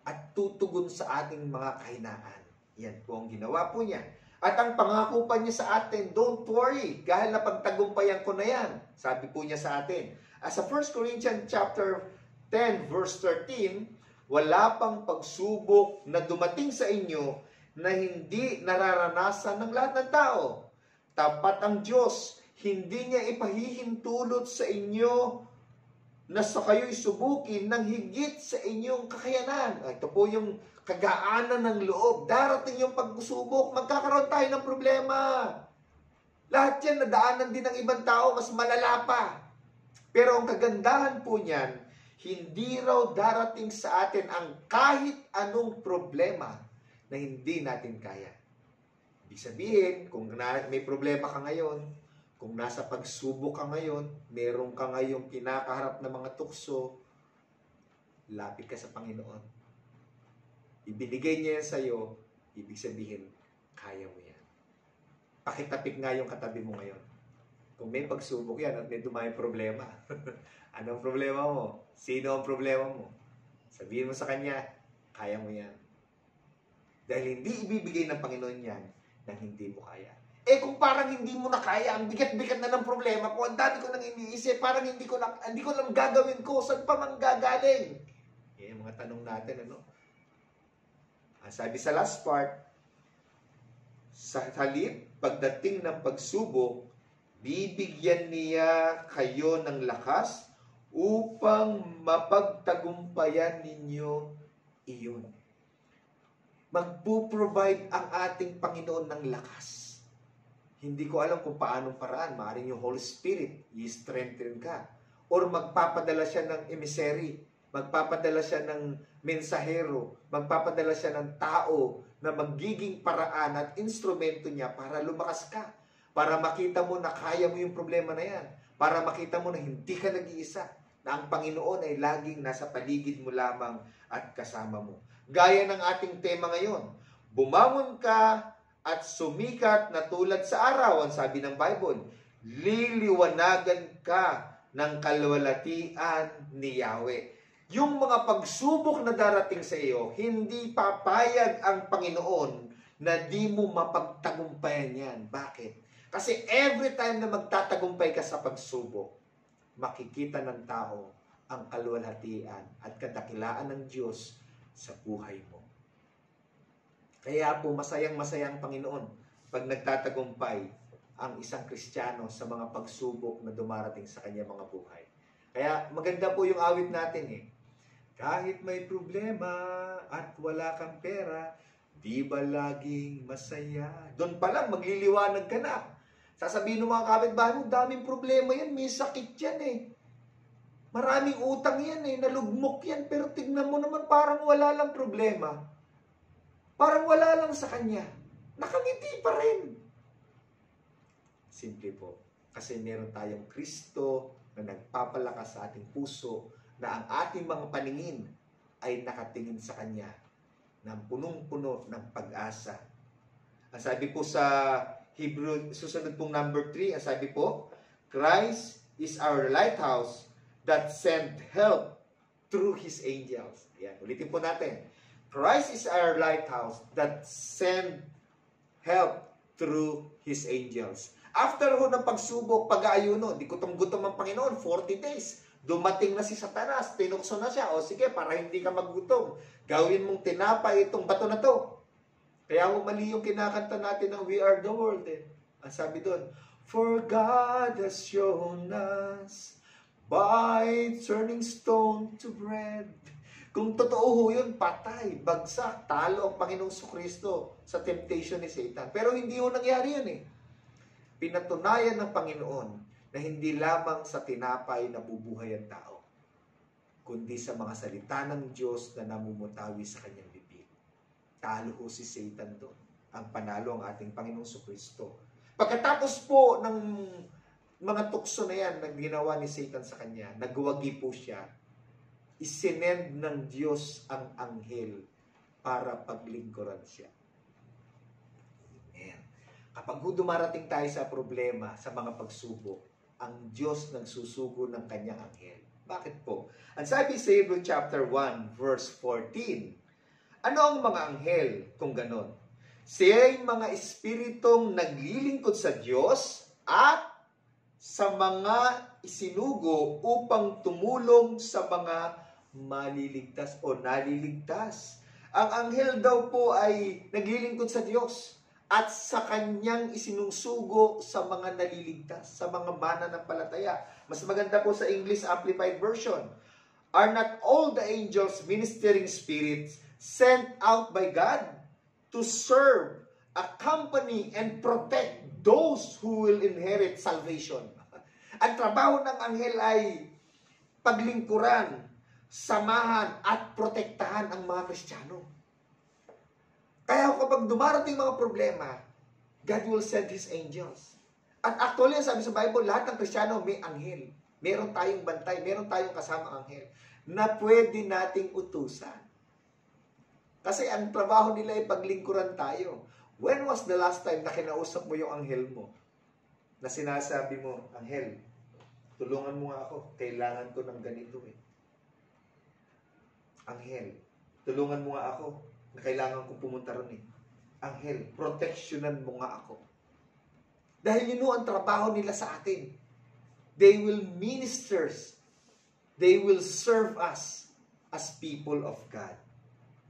at tutugon sa ating mga kahinaan. Yan po ang ginawa po niya. At ang pangako pa niya sa atin, don't worry, dahil napagtagumpayan ko na yan. Sabi po niya sa atin. Sa 1 Corinthians chapter 10 verse 13, wala pang pagsubok na dumating sa inyo na hindi nararanasan ng lahat ng tao. Tapat ang Diyos. Hindi niya ipahihintulot sa inyo na sa kayo'y subukin ng higit sa inyong kakayanan. Ito po yung kagaanan ng loob. Darating yung pagsubok, magkakaroon tayo ng problema. Lahat yan, nadaanan din ng ibang tao, mas malala pa. Pero ang kagandahan po niyan, hindi raw darating sa atin ang kahit anong problema na hindi natin kaya. Ibig sabihin, kung may problema ka ngayon, kung nasa pagsubok ka ngayon, meron ka ngayong kinakaharap na mga tukso, lapit ka sa Panginoon. Ibinigay niya yan sa'yo, ibig sabihin, kaya mo yan. Pakitapik nga yung katabi mo ngayon. Kung may pagsubok yan at may dumayang problema, anong problema mo? Sino ang problema mo? Sabihin mo sa kanya, kaya mo yan. Dahil hindi ibibigay ng Panginoon yan nang hindi mo kaya. Eh kung parang hindi mo na kaya, ang bigat-bigat na ng problema ko, ang dami ko nang iniisip, parang hindi ko lang gagawin ko, saan pa man gagaling? Yan yung mga tanong natin, ano? Ang sabi sa last part, sa halip, pagdating ng pagsubok, bibigyan niya kayo ng lakas upang mapagtagumpayan ninyo iyon. Magpo-provide ang ating Panginoon ng lakas. Hindi ko alam kung paanong paraan. Maaaring yung Holy Spirit, i-strengthen ka. Or magpapadala siya ng emissary. Magpapadala siya ng mensahero. Magpapadala siya ng tao na magiging paraan at instrumento niya para lumakas ka. Para makita mo na kaya mo yung problema na yan. Para makita mo na hindi ka nag-iisa. Na ang Panginoon ay laging nasa paligid mo lamang at kasama mo. Gaya ng ating tema ngayon, bumangon ka at sumikat na tulad sa araw, ang sabi ng Bible, liliwanagan ka ng kalwalatian ni Yahweh. Yung mga pagsubok na darating sa iyo, hindi papayag ang Panginoon na di mo mapagtagumpayan yan. Bakit? Kasi every time na magtatagumpay ka sa pagsubok, makikita ng tao ang kalwalhatian at kadakilaan ng Diyos sa buhay mo. Kaya po masayang-masayang Panginoon pag nagtatagumpay ang isang Kristiyano sa mga pagsubok na dumarating sa kanya mga buhay. Kaya maganda po yung awit natin eh. Kahit may problema at wala kang pera, di ba laging masaya? Doon pa lang magliliwanag ka na. Sasabihin ng mga kapitbahay mo, daming problema yan, may sakit yan eh. Maraming utang yan eh, nalugmok yan, pero tignan mo naman parang wala lang problema. Parang wala lang sa kanya. Nakangiti pa rin. Simple po. Kasi meron tayong Kristo na nagpapalakas sa ating puso na ang ating mga paningin ay nakatingin sa Kanya ng punong-puno ng pag-asa. Ang sabi po sa Hebrew, susunod pong number 3, ang sabi po, Christ is our lighthouse that sent help through His angels. Yan, ulitin po natin. Christ is our lighthouse that send help through His angels. After ho ng pagsubok, pag-aayuno, di gutom-gutom ang Panginoon, 40 days. Dumating na si Satanas, tinukso na siya. O sige, para hindi ka magutom, gawin mong tinapay itong bato na to. Kaya mali yung kinakanta natin ng We Are the World. Ang sabi doon, For God has shown us by turning stone to bread. Kung totoo ho yun, patay, bagsak, talo ang Panginoong Kristo sa temptation ni Satan. Pero hindi ho nangyari yun eh. Pinatunayan ng Panginoon na hindi lamang sa tinapay nabubuhay ang tao, kundi sa mga salita ng Diyos na namumutawi sa kanyang bibig. Talo ho si Satan doon. Ang panalo ang ating Panginoong Kristo. Pagkatapos po ng mga tukso na yan na ginawa ni Satan sa kanya, nagwagi po siya, isinend ng Diyos ang anghel para paglingkuran siya. Amen. Kapag dumarating tayo sa problema, sa mga pagsubok, ang Diyos nagsusugo ng kanyang anghel. Bakit po? Ang sabi sa Hebrew chapter 1, verse 14, ano ang mga anghel kung ganon? Siya'y mga espiritong naglilingkod sa Diyos at sa mga isinugo upang tumulong sa mga maliligtas o naliligtas. Ang anghel daw po ay naglilingkod sa Diyos at sa kanyang isinusugo sa mga naliligtas, sa mga mananampalataya. Mas maganda po sa English Amplified Version. Are not all the angels ministering spirits sent out by God to serve, accompany, and protect those who will inherit salvation? Ang trabaho ng anghel ay paglingkuran, samahan, at protektahan ang mga Kristiyano. Kaya kapag dumarating mga problema, God will send His angels. At actually, sabi sa Bible, lahat ng Kristiyano may anghel. Meron tayong bantay, meron tayong kasama anghel na pwede nating utusan. Kasi ang trabaho nila ay paglingkuran tayo. When was the last time na kinausap mo yung anghel mo? Na sinasabi mo, anghel, tulungan mo nga ako, kailangan ko ng ganito eh. Anghel, tulungan mo nga ako, na kailangan kong pumunta ron eh. Anghel, protectionan mo nga ako. Dahil yun ang trabaho nila sa atin. They will ministers. They will serve us as people of God.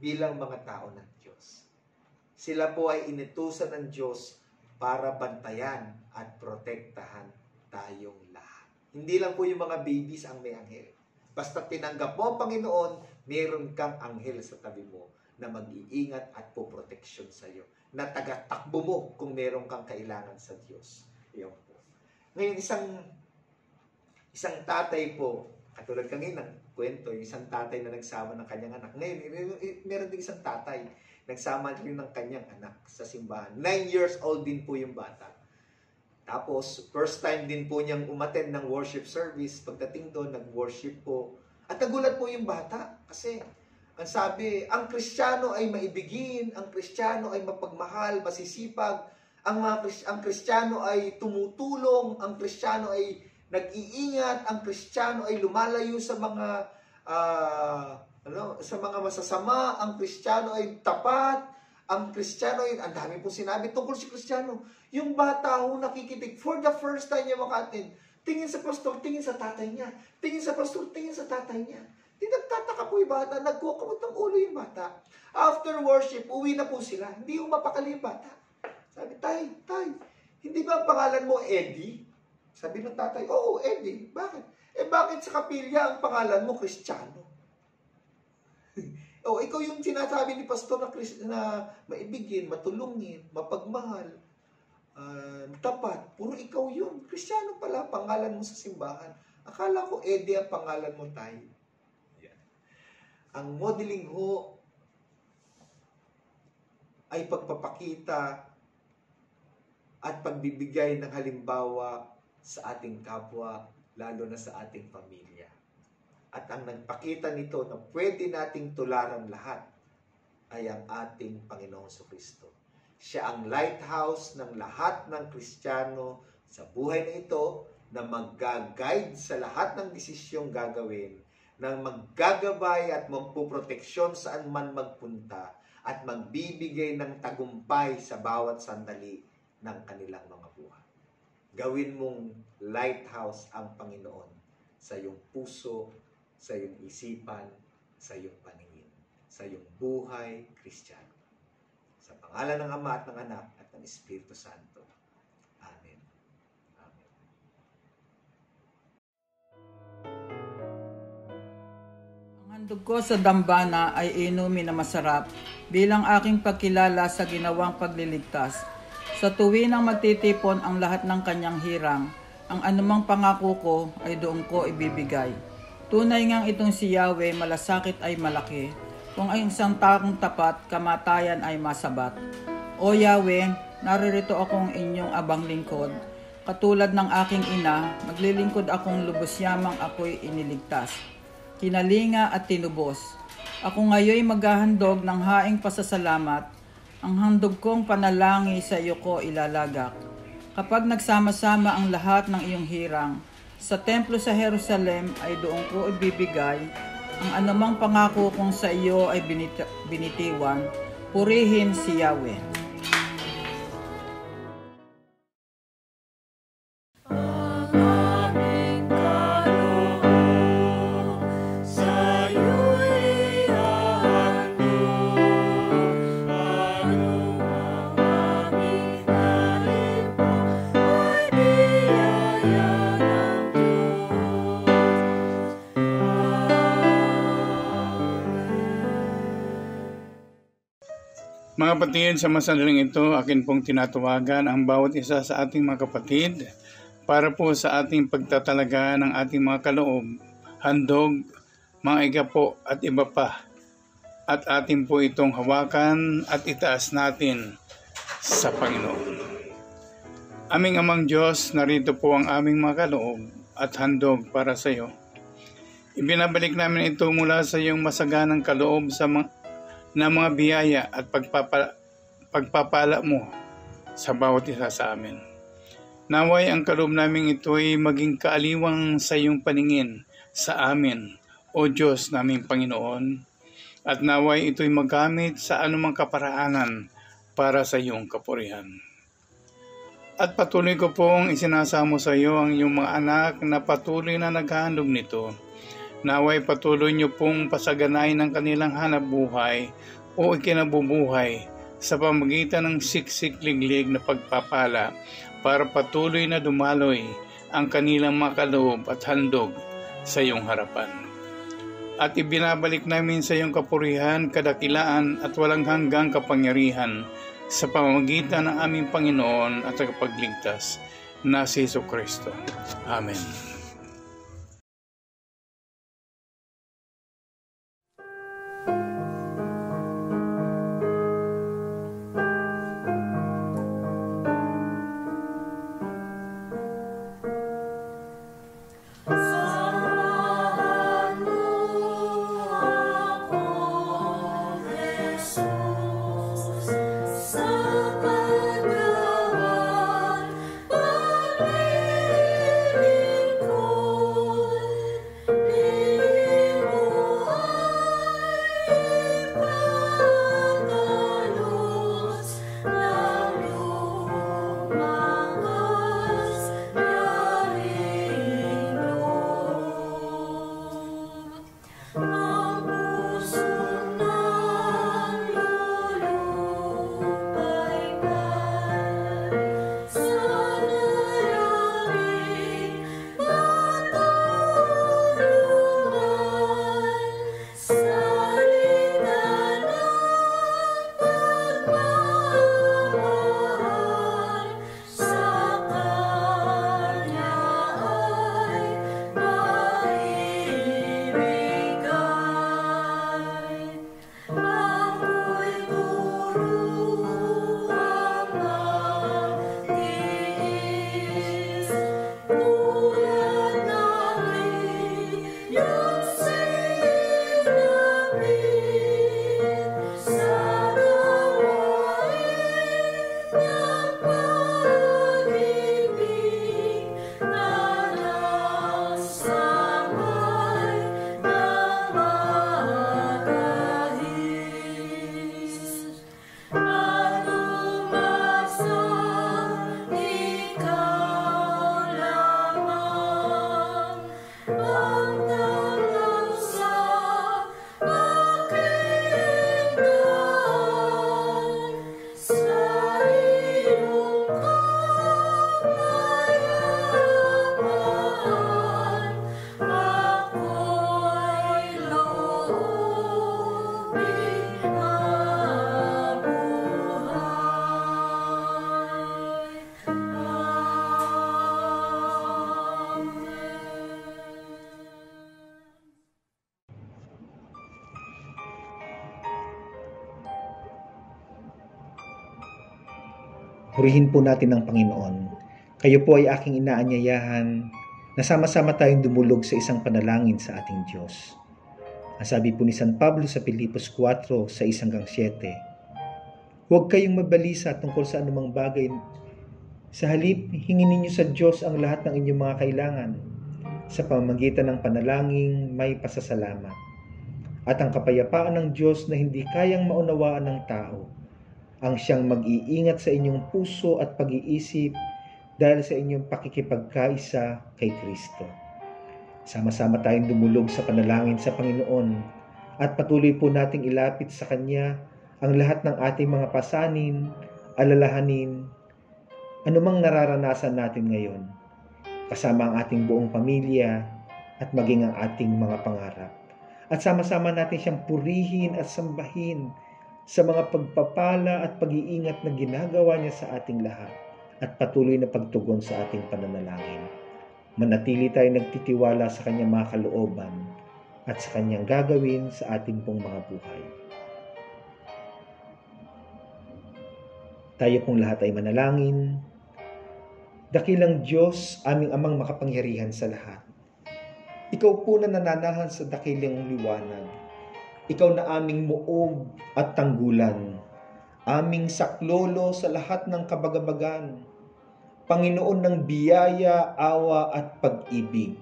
Bilang mga tao ng Diyos. Sila po ay inutusan ng Diyos para bantayan at protektahan tayong lahat. Hindi lang po yung mga babies ang may anghel. Basta tinanggap mo ang Panginoon, meron kang anghel sa tabi mo na mag-iingat at poproteksyon sa iyo. Na taga-takbo mo kung meron kang kailangan sa Diyos. Iyon po. Ngayon, isang tatay po, katulad kanina ng kwento, yung isang tatay na nagsama ng kanyang anak. Ngayon, meron din isang tatay, nagsama rin ng kanyang anak sa simbahan. 9 years old din po yung bata. Tapos, first time din po niyang umattend ng worship service. Pagdating doon, nag-worship po. At nagulat po yung bata kasi ang sabi, ang Kristiyano ay maibigin, ang Kristiyano ay mapagmahal, masisipag, ang Kristiyano ay tumutulong, ang Kristiyano ay nag-iingat, ang Kristiyano ay lumalayo sa mga sa mga masasama, ang Kristiyano ay tapat, ang Kristiyano ay, ang dami po sinabi tungkol si Kristiyano. Yung bata ho nakikinig, for the first time niya makatin, tingin sa pastor, tingin sa tatay niya, tingin sa pastor, tingin sa tatay niya. Nagtataka po yung bata, nagkukamot ng ulo yung bata. After worship, uwi na po sila. Hindi yung mapakali yung bata. Sabi, tay, hindi ba ang pangalan mo Eddie? Sabi ng tatay, oo, Eddie. Bakit? Bakit sa kapilya ang pangalan mo Kristiyano? Ikaw yung sinasabi ni pastor na maibigin, matulungin, mapagmahal, tapat. Puro ikaw yun. Kristiyano pala, pangalan mo sa simbahan. Akala ko Eddie ang pangalan mo, tay. Ang modeling ho ay pagpapakita at pagbibigay ng halimbawa sa ating kapwa, lalo na sa ating pamilya. At ang nagpakita nito na pwede nating tularan lahat ay ang ating Panginoong Jesucristo. Siya ang lighthouse ng lahat ng Kristiyano sa buhay na ito na mag-guide sa lahat ng desisyong gagawin, nang maggagabay at magpuproteksyon saan man magpunta at magbibigay ng tagumpay sa bawat sandali ng kanilang mga buhay. Gawin mong lighthouse ang Panginoon sa iyong puso, sa iyong isipan, sa iyong paningin, sa iyong buhay Kristiyano. Sa pangalan ng Ama at ng Anak at ng Espiritu Santo. Amen. Amen. Handog ko sa dambana ay inumin na masarap bilang aking pagkilala sa ginawang pagliligtas. Sa tuwin ang magtitipon ang lahat ng kanyang hirang, ang anumang pangako ko ay doon ko ibibigay. Tunay ngang itong si Yahweh, malasakit ay malaki. Kung ay isang taong tapat, kamatayan ay masabat. O Yahweh, naririto akong inyong abang lingkod. Katulad ng aking ina, maglilingkod akong lubos yamang ako'y iniligtas. Kinalinga at tinubos. Ako ngayoy maghahandog ng haing pasasalamat. Ang handog kong panalangin sa iyo ko ilalagak. Kapag nagsama-sama ang lahat ng iyong hirang, sa templo sa Jerusalem ay doon ko ibibigay. Ang anumang pangako kong sa iyo ay binitiwan. Purihin si Yahweh. Sa Mga kapatid, sa masandaling ito, akin pong tinatawagan ang bawat isa sa ating mga kapatid para po sa ating pagtatalaga ng ating mga kaloob, handog, mga igapo at iba pa. At atin po itong hawakan at itaas natin sa Panginoon. Aming Amang Diyos, narito po ang aming mga kaloob at handog para sa iyo. Ibinabalik namin ito mula sa iyong masaganang kaloob na mga biyaya at pagpapala mo sa bawat isa sa amin. Naway ang kaloob namin ito ay maging kaaliwang sa iyong paningin sa amin, O Diyos naming Panginoon, at naway ito'y magamit sa anumang kaparaanan para sa iyong kapurihan. At patuloy ko pong isinasamo sa iyo ang iyong mga anak na patuloy na naghahandog nito. Naway patuloy niyo pong pasaganayin ang kanilang hanap buhay o ikinabubuhay sa pamamagitan ng siksik-liglig na pagpapala para patuloy na dumaloy ang kanilang mga kaloob at handog sa iyong harapan. At ibinabalik namin sa iyong kapurihan, kadakilaan at walang hanggang kapangyarihan sa pamamagitan ng aming Panginoon at tagapagligtas na si Jesucristo. Amen. Purihin po natin ang Panginoon. Kayo po ay aking inaanyayahan na sama-sama tayong dumulog sa isang panalangin sa ating Diyos. Ang sabi po ni San Pablo sa Filipos 4, 6-7, huwag kayong mabalisa tungkol sa anumang bagay. Sa halip, hingin ninyo sa Diyos ang lahat ng inyong mga kailangan sa pamamagitan ng panalangin may pasasalamat. At ang kapayapaan ng Diyos na hindi kayang maunawaan ng tao, ang siyang mag-iingat sa inyong puso at pag-iisip dahil sa inyong pakikipagkaisa kay Kristo. Sama-sama tayong dumulog sa panalangin sa Panginoon at patuloy po nating ilapit sa Kanya ang lahat ng ating mga pasanin, alalahanin, anumang nararanasan natin ngayon, kasama ang ating buong pamilya at maging ang ating mga pangarap. At sama-sama natin siyang purihin at sambahin sa mga pagpapala at pag-iingat na ginagawa niya sa ating lahat at patuloy na pagtugon sa ating pananalangin. Manatili tayo nagtitiwala sa kanyang mga kalooban at sa kanyang gagawin sa ating pong mga buhay. Tayo pong lahat ay manalangin. Dakilang Diyos, aming amang makapangyarihan sa lahat. Ikaw po na nananahan sa dakilang liwanag. Ikaw na aming muog at tanggulan. Aming saklolo sa lahat ng kabagabagan. Panginoon ng biyaya, awa at pag-ibig.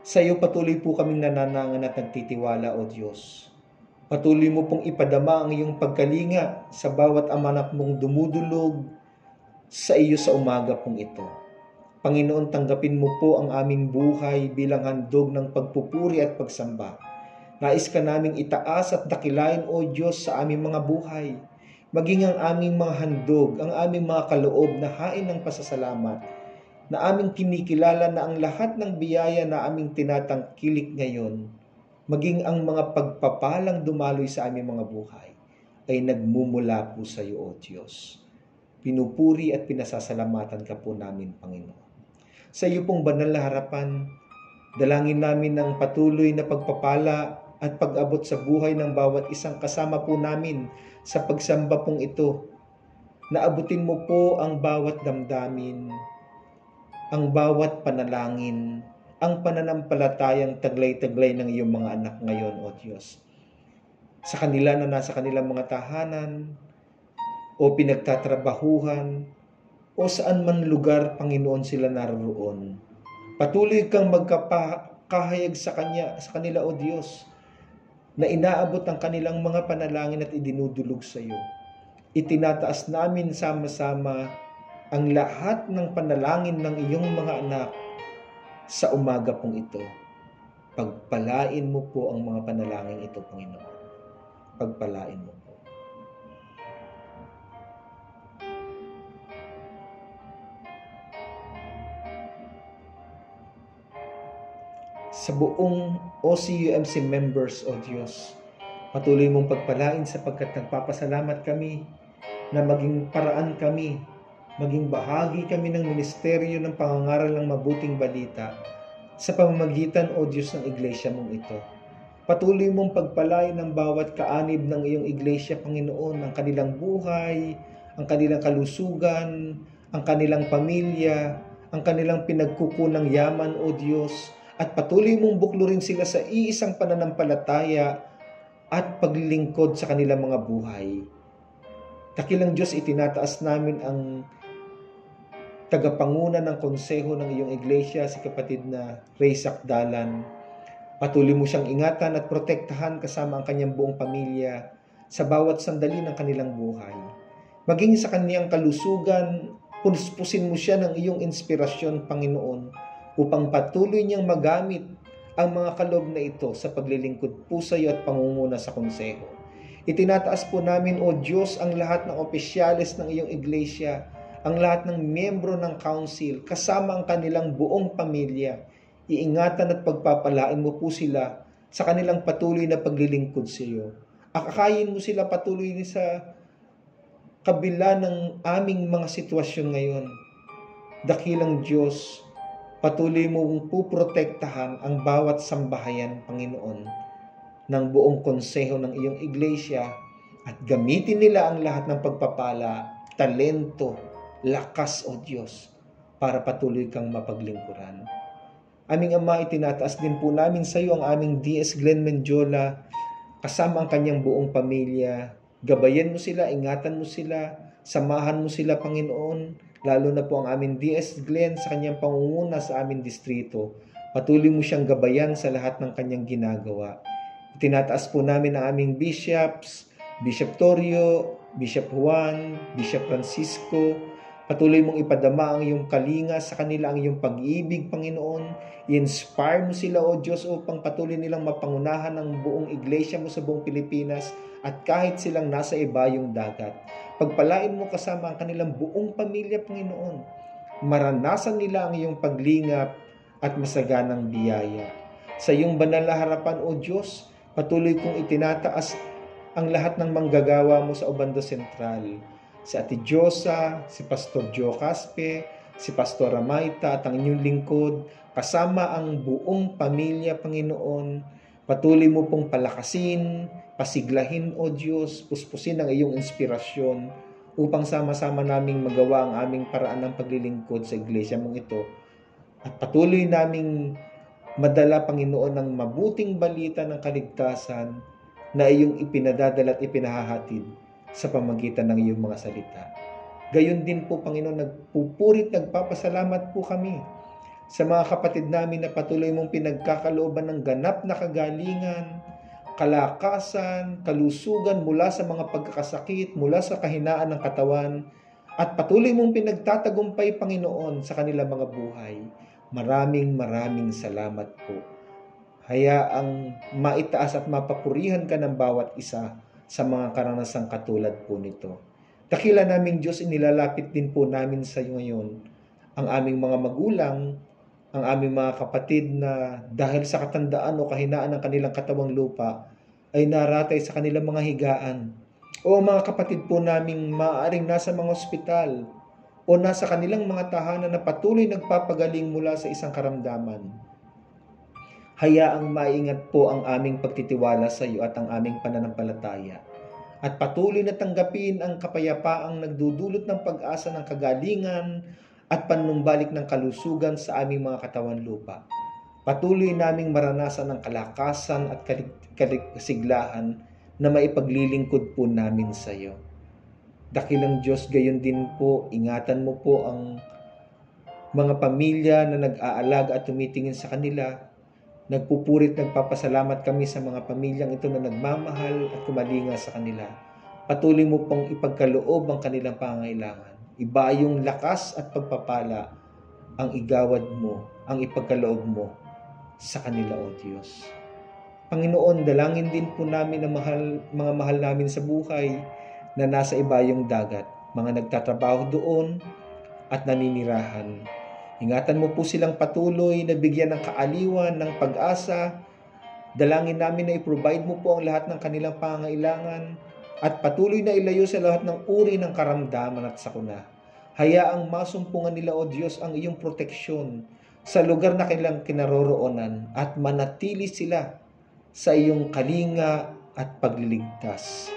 Sa iyo patuloy po kaming nananangan at nagtitiwala, O Diyos. Patuloy mo pong ipadama ang iyong pagkalinga sa bawat anak mong dumudulog sa iyo sa umaga pong ito. Panginoon, tanggapin mo po ang aming buhay bilang handog ng pagpupuri at pagsamba. Nais ka naming itaas at dakilain, O Diyos, sa aming mga buhay. Maging ang aming mga handog, ang aming mga kaloob na hain ng pasasalamat, na aming kinikilala na ang lahat ng biyaya na aming tinatangkilik ngayon, maging ang mga pagpapalang dumaloy sa aming mga buhay, ay nagmumula po sa iyo, O Diyos. Pinupuri at pinasasalamatan ka po namin, Panginoon. Sa iyo pong banal na harapan, dalangin namin ang patuloy na pagpapala at pag-abot sa buhay ng bawat isang kasama po namin sa pagsamba pong ito. Naabutin mo po ang bawat damdamin, ang bawat panalangin, ang pananampalatayang taglay-taglay ng iyong mga anak ngayon, O Diyos. Sa kanila na nasa kanilang mga tahanan, o pinagtatrabahuhan, o saan man lugar, Panginoon, sila naroon. Patuloy kang magkahayag sa kanila, O Diyos, na inaabot ang kanilang mga panalangin at idinudulog sa iyo. Itinataas namin sama-sama ang lahat ng panalangin ng iyong mga anak sa umaga pong ito. Pagpalain mo po ang mga panalangin ito, Panginoon. Pagpalain mo po. Sa buong OCUMC members, O Diyos, patuloy mong pagpalain sapagkat nagpapasalamat kami na maging paraan kami, maging bahagi kami ng ministeryo ng pangangaral ng mabuting balita sa pamamagitan, O Diyos, ng iglesia mong ito. Patuloy mong pagpalain ng bawat kaanib ng iyong iglesia, Panginoon, ang kanilang buhay, ang kanilang kalusugan, ang kanilang pamilya, ang kanilang pinagkukunang yaman, O Diyos, at patuloy mong buklurin sila sa iisang pananampalataya at paglilingkod sa kanilang mga buhay. Dakilang Diyos, itinataas namin ang tagapanguna ng konseho ng iyong iglesia, si kapatid na Ray Sakdalan. Patuloy mo siyang ingatan at protektahan kasama ang kanyang buong pamilya sa bawat sandali ng kanilang buhay. Maging sa kanyang kalusugan, puspusin mo siya ng iyong inspirasyon, Panginoon, upang patuloy niyang magamit ang mga kaloob na ito sa paglilingkod po sa iyo at pangunguna sa konseho. Itinataas po namin, O Diyos, ang lahat ng opisyales ng iyong iglesia, ang lahat ng miyembro ng council, kasama ang kanilang buong pamilya. Iingatan at pagpapalain mo po sila sa kanilang patuloy na paglilingkod sa iyo. Akakayin mo sila patuloy sa kabila ng aming mga sitwasyon ngayon. Dakilang Diyos, patuloy mong puprotektahan ang bawat sambahayan, Panginoon, ng buong konseho ng iyong iglesia at gamitin nila ang lahat ng pagpapala, talento, lakas, O Diyos, para patuloy kang mapaglingkuran. Aming Ama, itinataas din po namin sa iyo ang aming DS Glenn Mendiola, kasama ang kanyang buong pamilya. Gabayan mo sila, ingatan mo sila, samahan mo sila, Panginoon, lalo na po ang aming DS Glenn sa kanyang pangunguna sa aming distrito. Patuloy mo siyang gabayan sa lahat ng kanyang ginagawa. Itinataas po namin ang aming bishops, Bishop Torio, Bishop Juan, Bishop Francisco. Patuloy mong ipadama ang iyong kalinga sa kanila, ang iyong pag-ibig, Panginoon. I-inspire mo sila, O Diyos, upang patuloy nilang mapangunahan ang buong iglesia mo sa buong Pilipinas at kahit silang nasa ibayong dagat. Pagpalain mo kasama ang kanilang buong pamilya, Panginoon. Maranasan nila ang iyong paglingap at masaganang biyaya. Sa iyong banal na harapan, O Diyos, patuloy kong itinataas ang lahat ng manggagawa mo sa Obando Sentral. Si Ate Diyosa, si Pastor Joe Caspe, si Pastor Amaita at ang inyong lingkod, kasama ang buong pamilya, Panginoon. Patuloy mo pong palakasin, pasiglahin, O Diyos, puspusin ang iyong inspirasyon upang sama-sama naming magawa ang aming paraan ng paglilingkod sa iglesia mong ito. At patuloy naming madala, Panginoon, ng mabuting balita ng kaligtasan na iyong ipinadadala at ipinahahatid sa pamagitan ng iyong mga salita. Gayon din po, Panginoon, nagpupurit, nagpapasalamat po kami sa mga kapatid namin na patuloy mong pinagkakalooban ng ganap na kagalingan, kalakasan, kalusugan mula sa mga pagkakasakit, mula sa kahinaan ng katawan, at patuloy mong pinagtatagumpay, Panginoon, sa kanilang mga buhay. Maraming salamat po. Hayaang maitaas at mapapurihan ka ng bawat isa sa mga karanasang katulad po nito. Dakila naming Diyos, inilalapit din po namin sa iyo ngayon ang aming mga magulang, ang aming mga kapatid na dahil sa katandaan o kahinaan ng kanilang katawang lupa ay naratay sa kanilang mga higaan. O mga kapatid po naming maaaring nasa mga ospital o nasa kanilang mga tahanan na patuloy nagpapagaling mula sa isang karamdaman. Hayaang maingat po ang aming pagtitiwala sa iyo at ang aming pananampalataya. At patuloy na tanggapin ang kapayapaang nagdudulot ng pag-asa ng kagalingan at panumbalik ng kalusugan sa aming mga katawan lupa. Patuloy naming maranasan ang kalakasan at kasiglahan na maipaglilingkod po namin sa iyo. Dakilang Diyos, gayon din po, ingatan mo po ang mga pamilya na nag-aalaga at tumitingin sa kanila. Nagpupurit, nagpapasalamat kami sa mga pamilyang ito na nagmamahal at kumalinga sa kanila. Patuloy mo pong ipagkaloob ang kanilang pangangailangan. Iba yung lakas at pagpapala ang igawad mo, ang ipagkaloob mo sa kanila, O Diyos. Panginoon, dalangin din po namin ang mga mahal namin sa buhay na nasa ibayong dagat, mga nagtatrabaho doon at naninirahan. Ingatan mo po silang patuloy na bigyan ng kaaliwan, ng pag-asa. Dalangin namin na i-provide mo po ang lahat ng kanilang pangangailangan at patuloy na ilayo sa lahat ng uri ng karamdaman at sakuna. Hayaang masumpungan nila, O Diyos, ang iyong proteksyon sa lugar na kanilang kinaroroonan at manatili sila sa iyong kalinga at pagliligtas.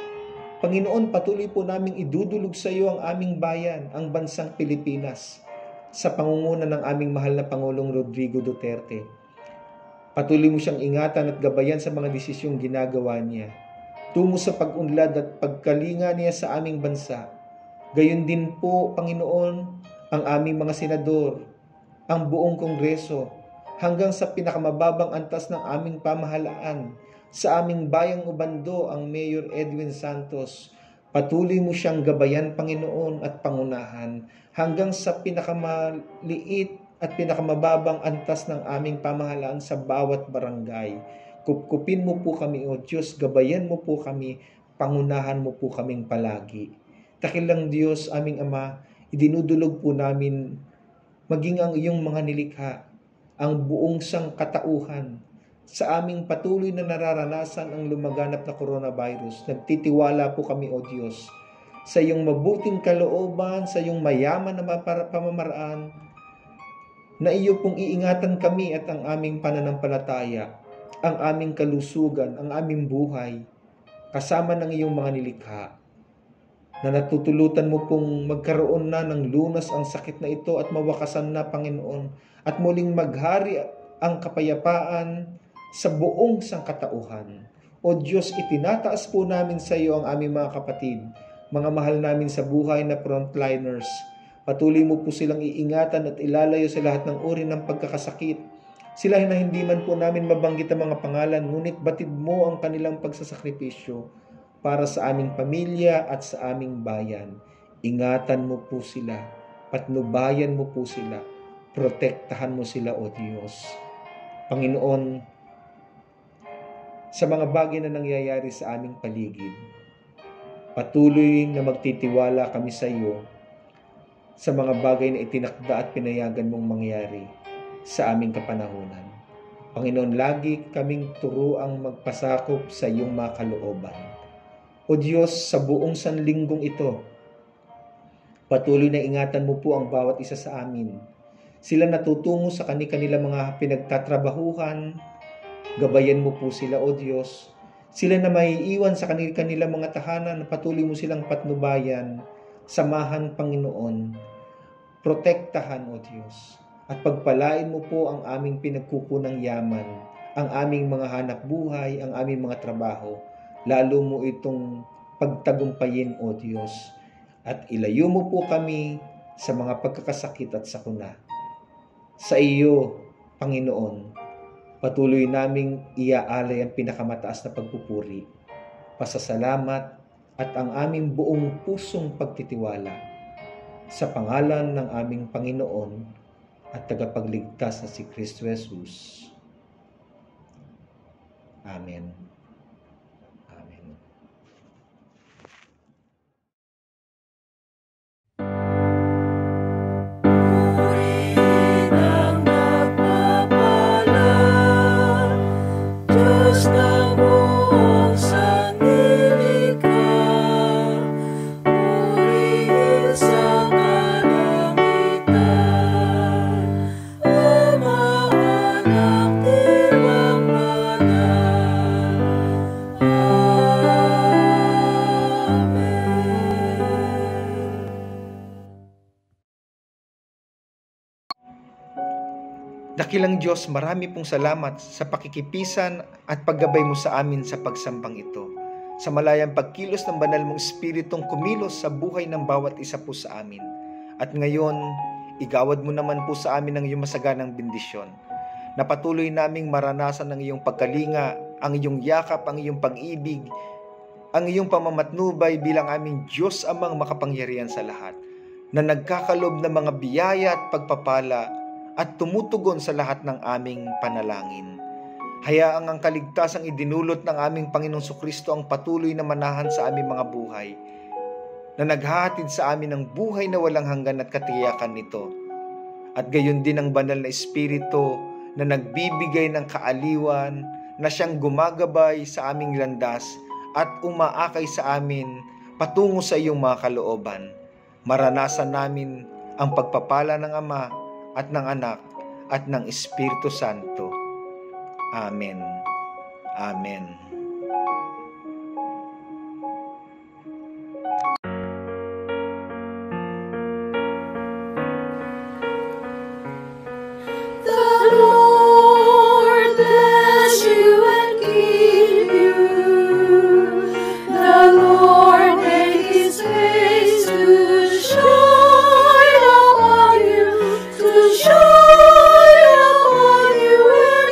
Panginoon, patuloy po naming idudulog sa iyo ang aming bayan, ang bansang Pilipinas, sa pangunguna ng aming mahal na Pangulong Rodrigo Duterte. Patuloy mo siyang ingatan at gabayan sa mga desisyong ginagawa niya, tungo sa pag-unlad at pagkalinga niya sa aming bansa. Gayon din po, Panginoon, ang aming mga senador, ang buong Kongreso, hanggang sa pinakamababang antas ng aming pamahalaan, sa aming bayang Obando, ang Mayor Edwin Santos. Patuloy mo siyang gabayan, Panginoon, at pangunahan hanggang sa pinakamaliit at pinakamababang antas ng aming pamahalaan sa bawat barangay. Kupkupin mo po kami, O Diyos, gabayan mo po kami, pangunahan mo po kaming palagi. Dakilang Diyos, aming Ama, idinudulog po namin maging ang iyong mga nilikha, ang buong sangkatauhan, sa aming patuloy na nararanasan ang lumaganap na coronavirus. Nagtitiwala po kami, O Diyos, sa iyong mabuting kalooban, sa iyong mayaman na pamamaraan, na iyo pong iingatan kami at ang aming pananampalataya, ang aming kalusugan, ang aming buhay, kasama ng iyong mga nilikha, na natutulutan mo pong magkaroon na ng lunas ang sakit na ito at mawakasan na, Panginoon, at muling maghari ang kapayapaan sa buong sangkatauhan. O Diyos, itinataas po namin sa iyo ang aming mga kapatid, mga mahal namin sa buhay na frontliners. Patuloy mo po silang iingatan at ilalayo sa lahat ng uri ng pagkakasakit. Sila na hindi man po namin mabanggit ang mga pangalan, ngunit batid mo ang kanilang pagsasakripisyo para sa aming pamilya at sa aming bayan. Ingatan mo po sila, patnubayan mo po sila, protektahan mo sila, O Diyos. Panginoon, sa mga bagay na nangyayari sa aming paligid, patuloy na magtitiwala kami sa iyo sa mga bagay na itinakda at pinayagan mong mangyari sa aming kapanahunan. Panginoon, lagi kaming turuang magpasakop sa iyong mga kalooban. O Diyos, sa buong sanlinggong ito, patuloy na ingatan mo po ang bawat isa sa amin. Sila natutungo sa kanilang mga pinagtatrabahuhan. Gabayan mo po sila, O Diyos. Sila na maiiwan sa kanilang mga tahanan, patuloy mo silang patnubayan. Samahan, Panginoon. Protektahan, O Diyos. At pagpalain mo po ang aming pinagkukunang yaman, ang aming mga hanap buhay, ang aming mga trabaho. Lalo mo itong pagtagumpayin, O Diyos. At ilayo mo po kami sa mga pagkakasakit at sakuna. Sa iyo, Panginoon, patuloy naming iaalay ang pinakamataas na pagpupuri, pasasalamat at ang aming buong pusong pagtitiwala sa pangalan ng aming Panginoon at tagapagligtas na si Kristo Jesus. Amen. Amen. Diyos ng buong sanlilikha, purihin sa kalangitan, Ama, Anak, Tiwang Banal. Dakilang Diyos, marami pong salamat sa pakikipisan at paggabay mo sa amin sa pagsambang ito. Sa malayang pagkilos ng banal mong Espiritong kumilos sa buhay ng bawat isa po sa amin. At ngayon, igawad mo naman po sa amin ang iyong masaganang bendisyon. Na patuloy naming maranasan ang iyong pagkalinga, ang iyong yakap, ang iyong pag-ibig, ang iyong pamamatnubay bilang aming Diyos Amang makapangyarihan sa lahat, na nagkakalob ng mga biyaya at pagpapala at tumutugon sa lahat ng aming panalangin. Hayaang ang kaligtasang idinulot ng aming Panginoong Sukristo ang patuloy na manahan sa aming mga buhay, na naghahatid sa amin ng buhay na walang hanggan at katiyakan nito. At gayon din ang banal na Espiritu na nagbibigay ng kaaliwan, na siyang gumagabay sa aming landas at umaakay sa amin patungo sa iyong mga kalooban. Maranasan namin ang pagpapala ng Ama at ng Anak at ng Espiritu Santo. Amen. Amen. The Lord bless you and keep you. The Lord make His face to shine upon you, to shine upon you and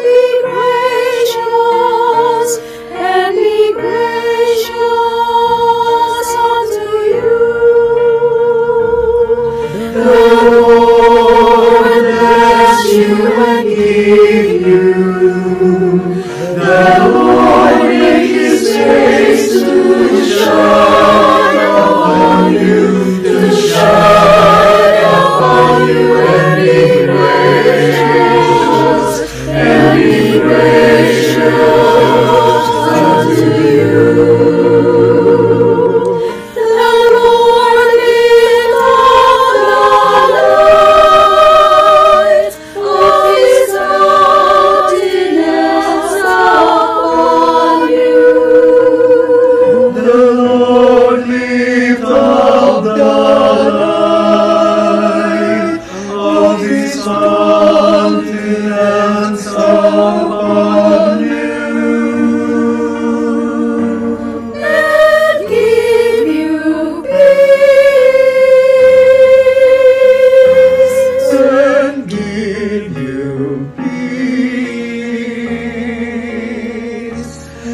be gracious unto you. The Lord bless you and keep you. The Lord make His face to shine upon you, to shine upon you and be gracious unto you. The Lord lift up the light of His countenance upon you. The Lord lift up the light of His countenance upon you. And give you peace. And give you peace.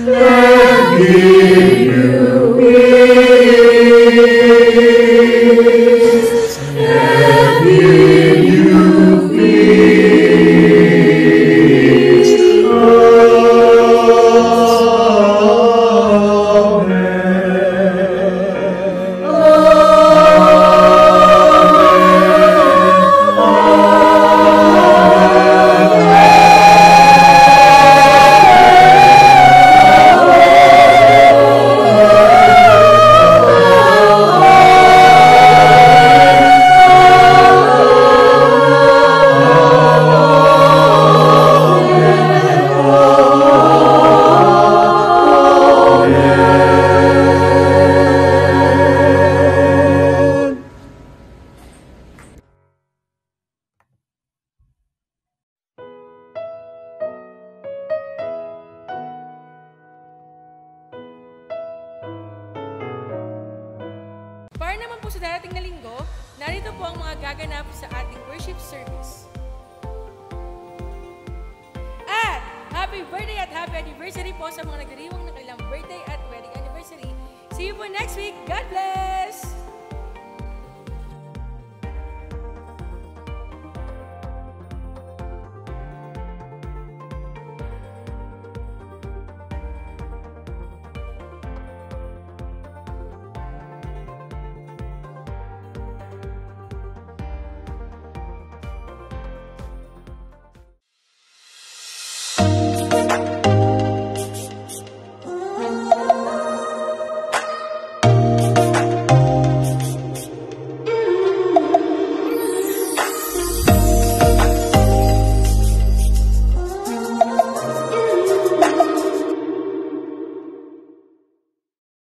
And give you peace. And give you peace. Amen. darating na linggo, narito po ang mga gaganap sa ating worship service. At happy birthday at happy anniversary po sa mga nagdiriwang ng kailang birthday at wedding anniversary. See you po next week. God bless!